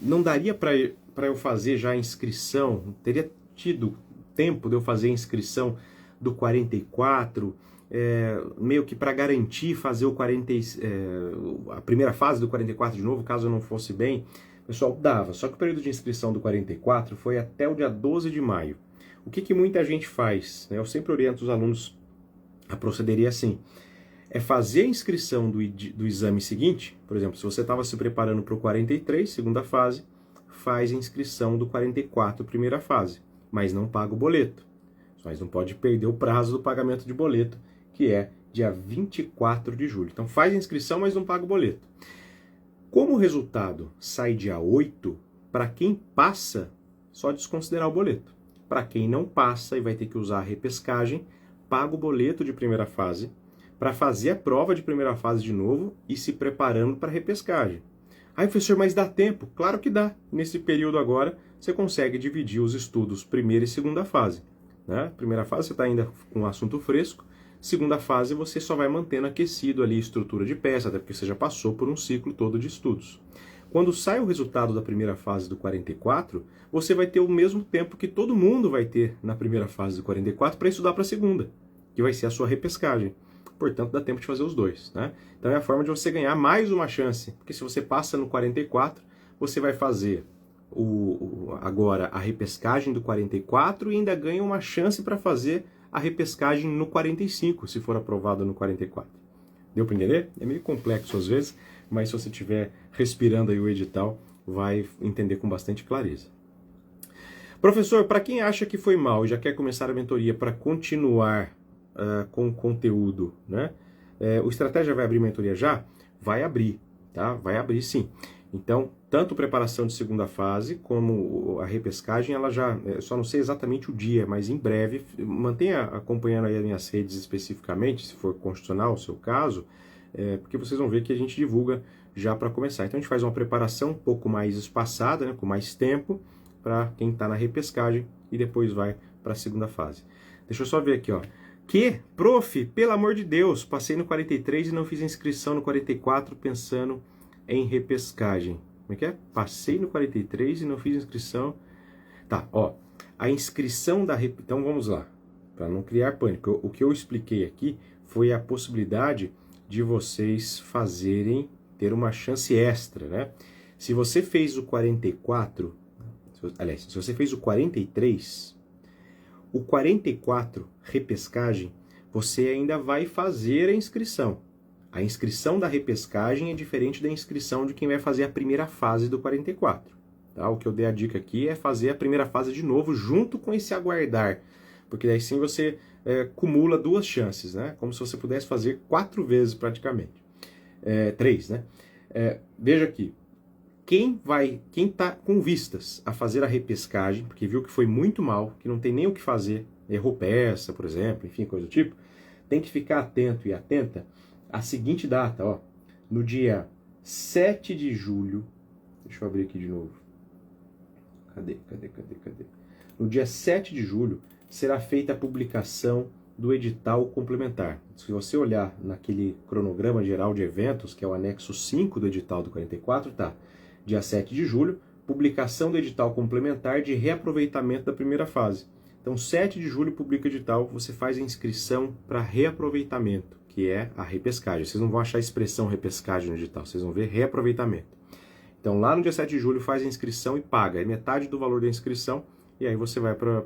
não daria para eu fazer já a inscrição? Teria tido tempo de eu fazer a inscrição do 44, meio que para garantir fazer o 40, a primeira fase do 44 de novo, caso eu não fosse bem? Pessoal, dava, só que o período de inscrição do 44 foi até o dia 12 de maio. O que muita gente faz? Eu sempre oriento os alunos a procederem assim. É fazer a inscrição do exame seguinte, por exemplo, se você estava se preparando para o 43, segunda fase, faz a inscrição do 44, primeira fase, mas não paga o boleto. Mas não pode perder o prazo do pagamento de boleto, que é dia 24 de julho. Então faz a inscrição, mas não paga o boleto. Como o resultado sai dia 8, para quem passa, só desconsiderar o boleto. Para quem não passa e vai ter que usar a repescagem, paga o boleto de primeira fase, para fazer a prova de primeira fase de novo e se preparando para a repescagem. Aí, professor, mas dá tempo? Claro que dá. Nesse período agora, você consegue dividir os estudos primeira e segunda fase. Né? Primeira fase você está ainda com um assunto fresco, segunda fase você só vai mantendo aquecido ali a estrutura de peça, até porque você já passou por um ciclo todo de estudos. Quando sai o resultado da primeira fase do 44, você vai ter o mesmo tempo que todo mundo vai ter na primeira fase do 44 para estudar para a segunda, que vai ser a sua repescagem. Portanto, dá tempo de fazer os dois. Né? Então é a forma de você ganhar mais uma chance, porque se você passa no 44, você vai fazer agora a repescagem do 44 e ainda ganha uma chance para fazer a repescagem no 45, se for aprovado no 44. Deu para entender? É meio complexo às vezes, mas se você estiver respirando aí o edital, vai entender com bastante clareza. Professor, para quem acha que foi mal e já quer começar a mentoria para continuar com o conteúdo, né? O Estratégia vai abrir mentoria já? Vai abrir, tá? Vai abrir sim. Então, tanto preparação de segunda fase, como a repescagem, ela já, só não sei exatamente o dia, mas em breve, mantenha acompanhando aí as minhas redes especificamente, se for constitucional o seu caso, porque vocês vão ver que a gente divulga já para começar. Então a gente faz uma preparação um pouco mais espaçada, né, com mais tempo, para quem está na repescagem e depois vai para a segunda fase. Deixa eu só ver aqui, ó. Prof, pelo amor de Deus, passei no 43 e não fiz inscrição no 44 pensando em repescagem. Como é que é? Passei no 43 e não fiz inscrição. Tá, ó. A inscrição da então vamos lá, para não criar pânico. O que eu expliquei aqui foi a possibilidade de vocês ter uma chance extra, né? Se você fez o 44, aliás, se você fez o 43, o 44, repescagem, você ainda vai fazer a inscrição. A inscrição da repescagem é diferente da inscrição de quem vai fazer a primeira fase do 44. Tá? O que eu dei a dica aqui é fazer a primeira fase de novo junto com esse aguardar, porque daí sim você cumula duas chances, né? Como se você pudesse fazer 4 vezes praticamente. 3, né? Veja aqui, quem está com vistas a fazer a repescagem, porque viu que foi muito mal, que não tem nem o que fazer, errou peça, por exemplo, enfim, coisa do tipo, tem que ficar atento e atenta à seguinte data, ó, no dia 7 de julho, deixa eu abrir aqui de novo, cadê? No dia 7 de julho será feita a publicação do edital complementar. Se você olhar naquele cronograma geral de eventos, que é o anexo 5 do edital do 44, tá? Dia 7 de julho, publicação do edital complementar de reaproveitamento da primeira fase. Então, 7 de julho publica o edital, você faz a inscrição para reaproveitamento, que é a repescagem. Vocês não vão achar a expressão repescagem no edital, vocês vão ver reaproveitamento. Então, lá no dia 7 de julho, faz a inscrição e paga. É metade do valor da inscrição, e aí você vai para...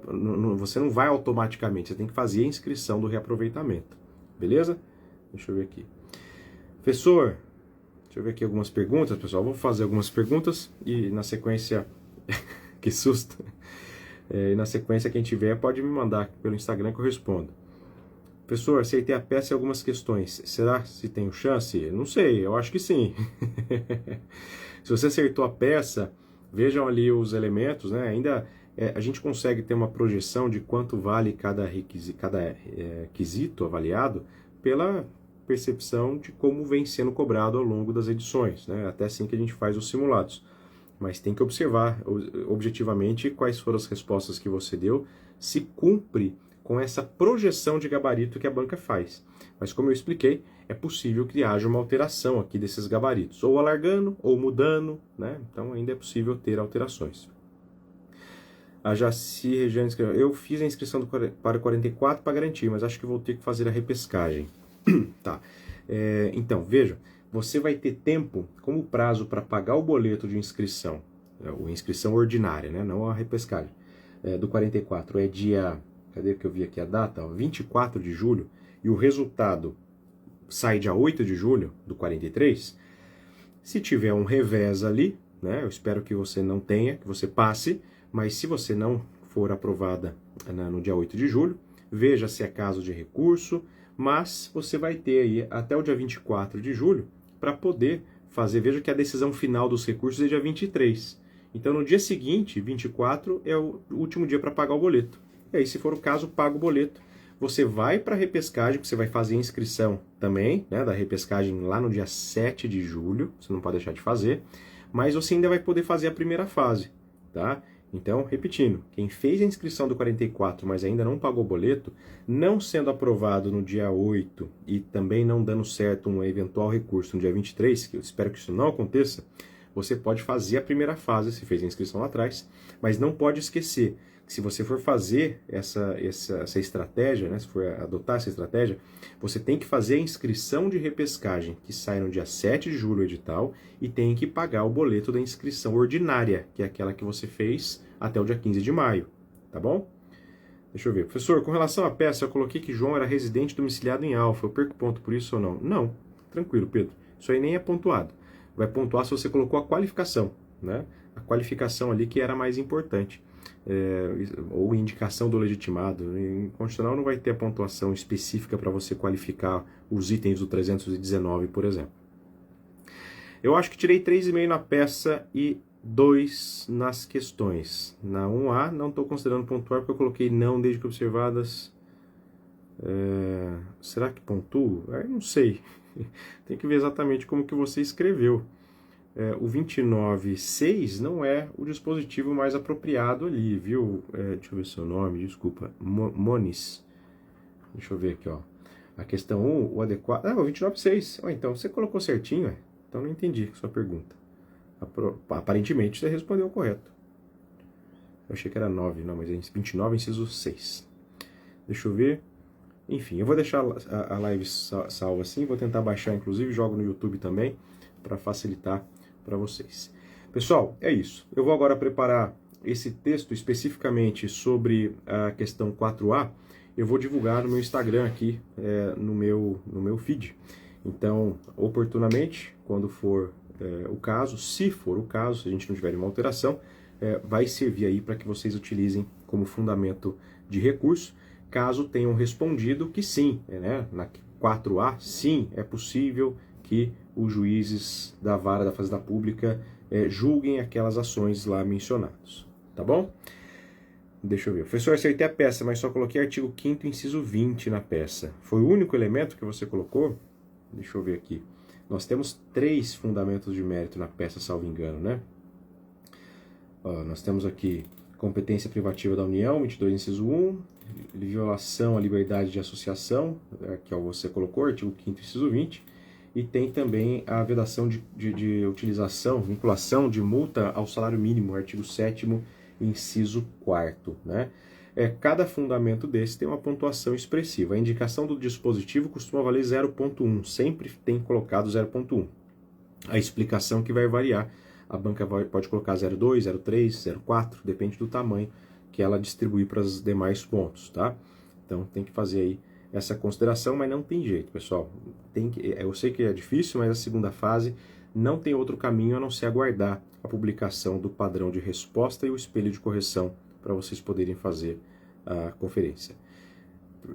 Você não vai automaticamente, você tem que fazer a inscrição do reaproveitamento. Beleza? Deixa eu ver aqui. Professor, deixa eu ver aqui algumas perguntas, pessoal. Vou fazer algumas perguntas e na sequência... que susto! E na sequência, quem tiver pode me mandar pelo Instagram que eu respondo. Professor, aceitei a peça e algumas questões. Será se tenho chance? Não sei, eu acho que sim. Se você acertou a peça, vejam ali os elementos, né? Ainda a gente consegue ter uma projeção de quanto vale cada quesito avaliado pela percepção de como vem sendo cobrado ao longo das edições, né? Até assim que a gente faz os simulados. Mas tem que observar objetivamente quais foram as respostas que você deu, se cumpre com essa projeção de gabarito que a banca faz. Mas como eu expliquei, é possível que haja uma alteração aqui desses gabaritos, ou alargando, ou mudando, né? Então ainda é possível ter alterações. A Jaci Regiane escreveu: eu fiz a inscrição para 44 para garantir, mas acho que vou ter que fazer a repescagem. Tá. Então, veja, você vai ter tempo como prazo para pagar o boleto de inscrição, a inscrição ordinária, né? Não a repescagem. Do 44 é dia, cadê que eu vi aqui a data? 24 de julho, e o resultado sai dia 8 de julho do 43. Se tiver um revés ali, né? Eu espero que você não tenha, que você passe, mas se você não for aprovada no dia 8 de julho, veja se é caso de recurso, mas você vai ter aí até o dia 24 de julho para poder fazer. Veja que a decisão final dos recursos é dia 23. Então, no dia seguinte, 24, é o último dia para pagar o boleto. E aí, se for o caso, paga o boleto. Você vai para a repescagem, você vai fazer a inscrição também, né, da repescagem lá no dia 7 de julho, você não pode deixar de fazer, mas você ainda vai poder fazer a primeira fase, tá? Então, repetindo, quem fez a inscrição do 44, mas ainda não pagou o boleto, não sendo aprovado no dia 8 e também não dando certo um eventual recurso no dia 23, que eu espero que isso não aconteça, você pode fazer a primeira fase, se fez a inscrição lá atrás, mas não pode esquecer que se você for fazer essa estratégia, né, se for adotar essa estratégia, você tem que fazer a inscrição de repescagem, que sai no dia 7 de julho o edital, e tem que pagar o boleto da inscrição ordinária, que é aquela que você fez até o dia 15 de maio, tá bom? Deixa eu ver. Professor, com relação à peça, eu coloquei que João era residente domiciliado em Alfa, eu perco ponto por isso ou não? Não, tranquilo, Pedro, isso aí nem é pontuado. Vai pontuar se você colocou a qualificação, né? A qualificação ali que era mais importante. Ou indicação do legitimado. Em constitucional não vai ter a pontuação específica para você qualificar os itens do 319, por exemplo. Eu acho que tirei 3,5 na peça e 2 nas questões. Na 1A não estou considerando pontuar porque eu coloquei não desde que observadas. Será que pontuo? Não sei. Tem que ver exatamente como que você escreveu. O 29.6 não é o dispositivo mais apropriado ali, viu? Deixa eu ver seu nome, desculpa. Moniz. Deixa eu ver aqui, ó. A questão 1, o adequado... o 29.6. Então, você colocou certinho, Então, não entendi a sua pergunta. Aparentemente, você respondeu correto. Eu achei que era 9, não, mas é 29, inciso 6. Deixa eu ver. Enfim, eu vou deixar a live salva assim, vou tentar baixar, inclusive, jogo no YouTube também, para facilitar para vocês. Pessoal, é isso. Eu vou agora preparar esse texto especificamente sobre a questão 4A, eu vou divulgar no meu Instagram aqui, no meu feed. Então, oportunamente, quando for o caso, se for o caso, se a gente não tiver nenhuma alteração, vai servir aí para que vocês utilizem como fundamento de recurso, caso tenham respondido que sim, né? Na 4A, sim, é possível que os juízes da vara da Fazenda Pública julguem aquelas ações lá mencionadas, tá bom? Deixa eu ver. Professor, acertei a peça, mas só coloquei artigo 5º, inciso 20 na peça. Foi o único elemento que você colocou? Deixa eu ver aqui. Nós temos 3 fundamentos de mérito na peça, salvo engano, né? Nós temos aqui competência privativa da União, 22, inciso 1, violação à liberdade de associação, que você colocou, artigo 5º, inciso 20, e tem também a vedação de utilização, vinculação de multa ao salário mínimo, artigo 7º, inciso 4º, né? Cada fundamento desse tem uma pontuação expressiva. A indicação do dispositivo costuma valer 0,1, sempre tem colocado 0,1. A explicação que vai variar, a banca pode colocar 0,2, 0,3, 0,4, depende do tamanho que ela distribuir para os demais pontos, tá? Então tem que fazer aí essa consideração, mas não tem jeito, pessoal. Eu sei que é difícil, mas a segunda fase não tem outro caminho a não ser aguardar a publicação do padrão de resposta e o espelho de correção para vocês poderem fazer a conferência.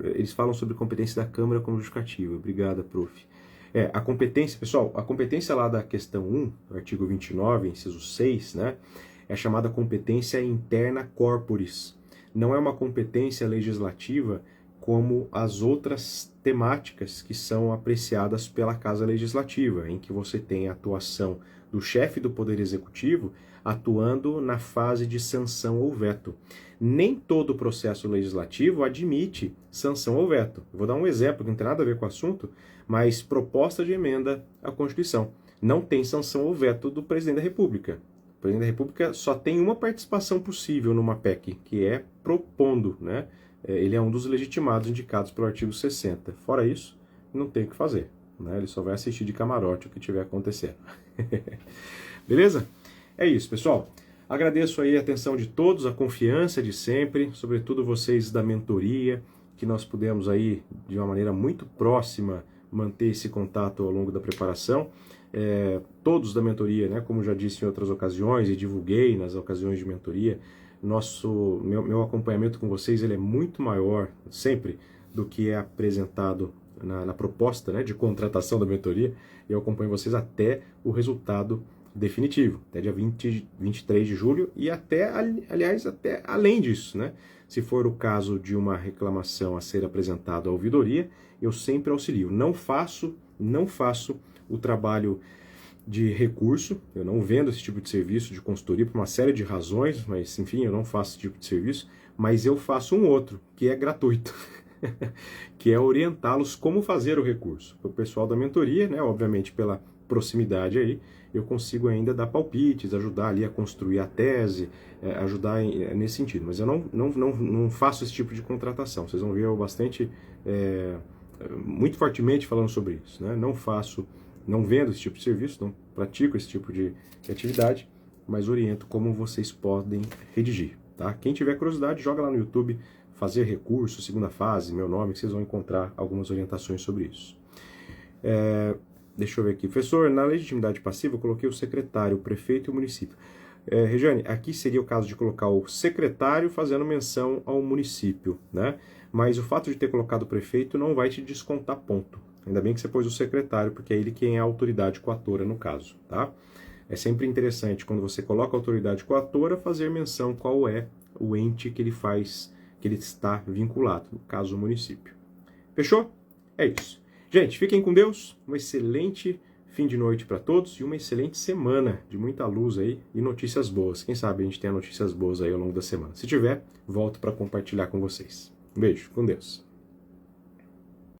Eles falam sobre competência da Câmara como justificativa. Obrigada, prof. A competência, pessoal, a competência lá da questão 1, artigo 29, inciso 6, né, é a chamada competência interna corporis. Não é uma competência legislativa como as outras temáticas que são apreciadas pela Casa Legislativa, em que você tem a atuação do chefe do Poder Executivo atuando na fase de sanção ou veto. Nem todo processo legislativo admite sanção ou veto. Vou dar um exemplo que não tem nada a ver com o assunto, mas proposta de emenda à Constituição. Não tem sanção ou veto do Presidente da República. O Presidente da República só tem uma participação possível numa PEC, que é propondo, né? Ele é um dos legitimados indicados pelo artigo 60. Fora isso, não tem o que fazer, né? Ele só vai assistir de camarote o que tiver acontecendo. Beleza? É isso, pessoal. Agradeço aí a atenção de todos, a confiança de sempre, sobretudo vocês da mentoria, que nós pudemos aí, de uma maneira muito próxima, manter esse contato ao longo da preparação. Todos da mentoria, né, como já disse em outras ocasiões e divulguei nas ocasiões de mentoria, meu acompanhamento com vocês ele é muito maior sempre do que é apresentado na proposta, né, de contratação da mentoria. Eu acompanho vocês até o resultado definitivo, até dia 23 de julho e até, aliás, até além disso, né? Se for o caso de uma reclamação a ser apresentada à ouvidoria, eu sempre auxilio. Não faço o trabalho de recurso, eu não vendo esse tipo de serviço de consultoria por uma série de razões, mas enfim, eu não faço esse tipo de serviço, mas eu faço um outro, que é gratuito, que é orientá-los como fazer o recurso. O pessoal da mentoria, né, obviamente pela proximidade aí, eu consigo ainda dar palpites, ajudar ali a construir a tese, ajudar nesse sentido. Mas eu não faço esse tipo de contratação. Vocês vão ver eu muito fortemente falando sobre isso, né? Não vendo esse tipo de serviço, não pratico esse tipo de atividade, mas oriento como vocês podem redigir, tá? Quem tiver curiosidade, joga lá no YouTube, fazer recurso, segunda fase, meu nome, que vocês vão encontrar algumas orientações sobre isso. Deixa eu ver aqui. Professor, na legitimidade passiva eu coloquei o secretário, o prefeito e o município. Regiane, aqui seria o caso de colocar o secretário fazendo menção ao município, né? Mas o fato de ter colocado o prefeito não vai te descontar ponto. Ainda bem que você pôs o secretário, porque é ele quem é a autoridade coatora no caso, tá? É sempre interessante, quando você coloca a autoridade coatora, fazer menção qual é o ente que ele está vinculado, no caso o município. Fechou? É isso. Gente, fiquem com Deus, um excelente fim de noite para todos e uma excelente semana de muita luz aí e notícias boas. Quem sabe a gente tenha notícias boas aí ao longo da semana. Se tiver, volto para compartilhar com vocês. Um beijo, com Deus.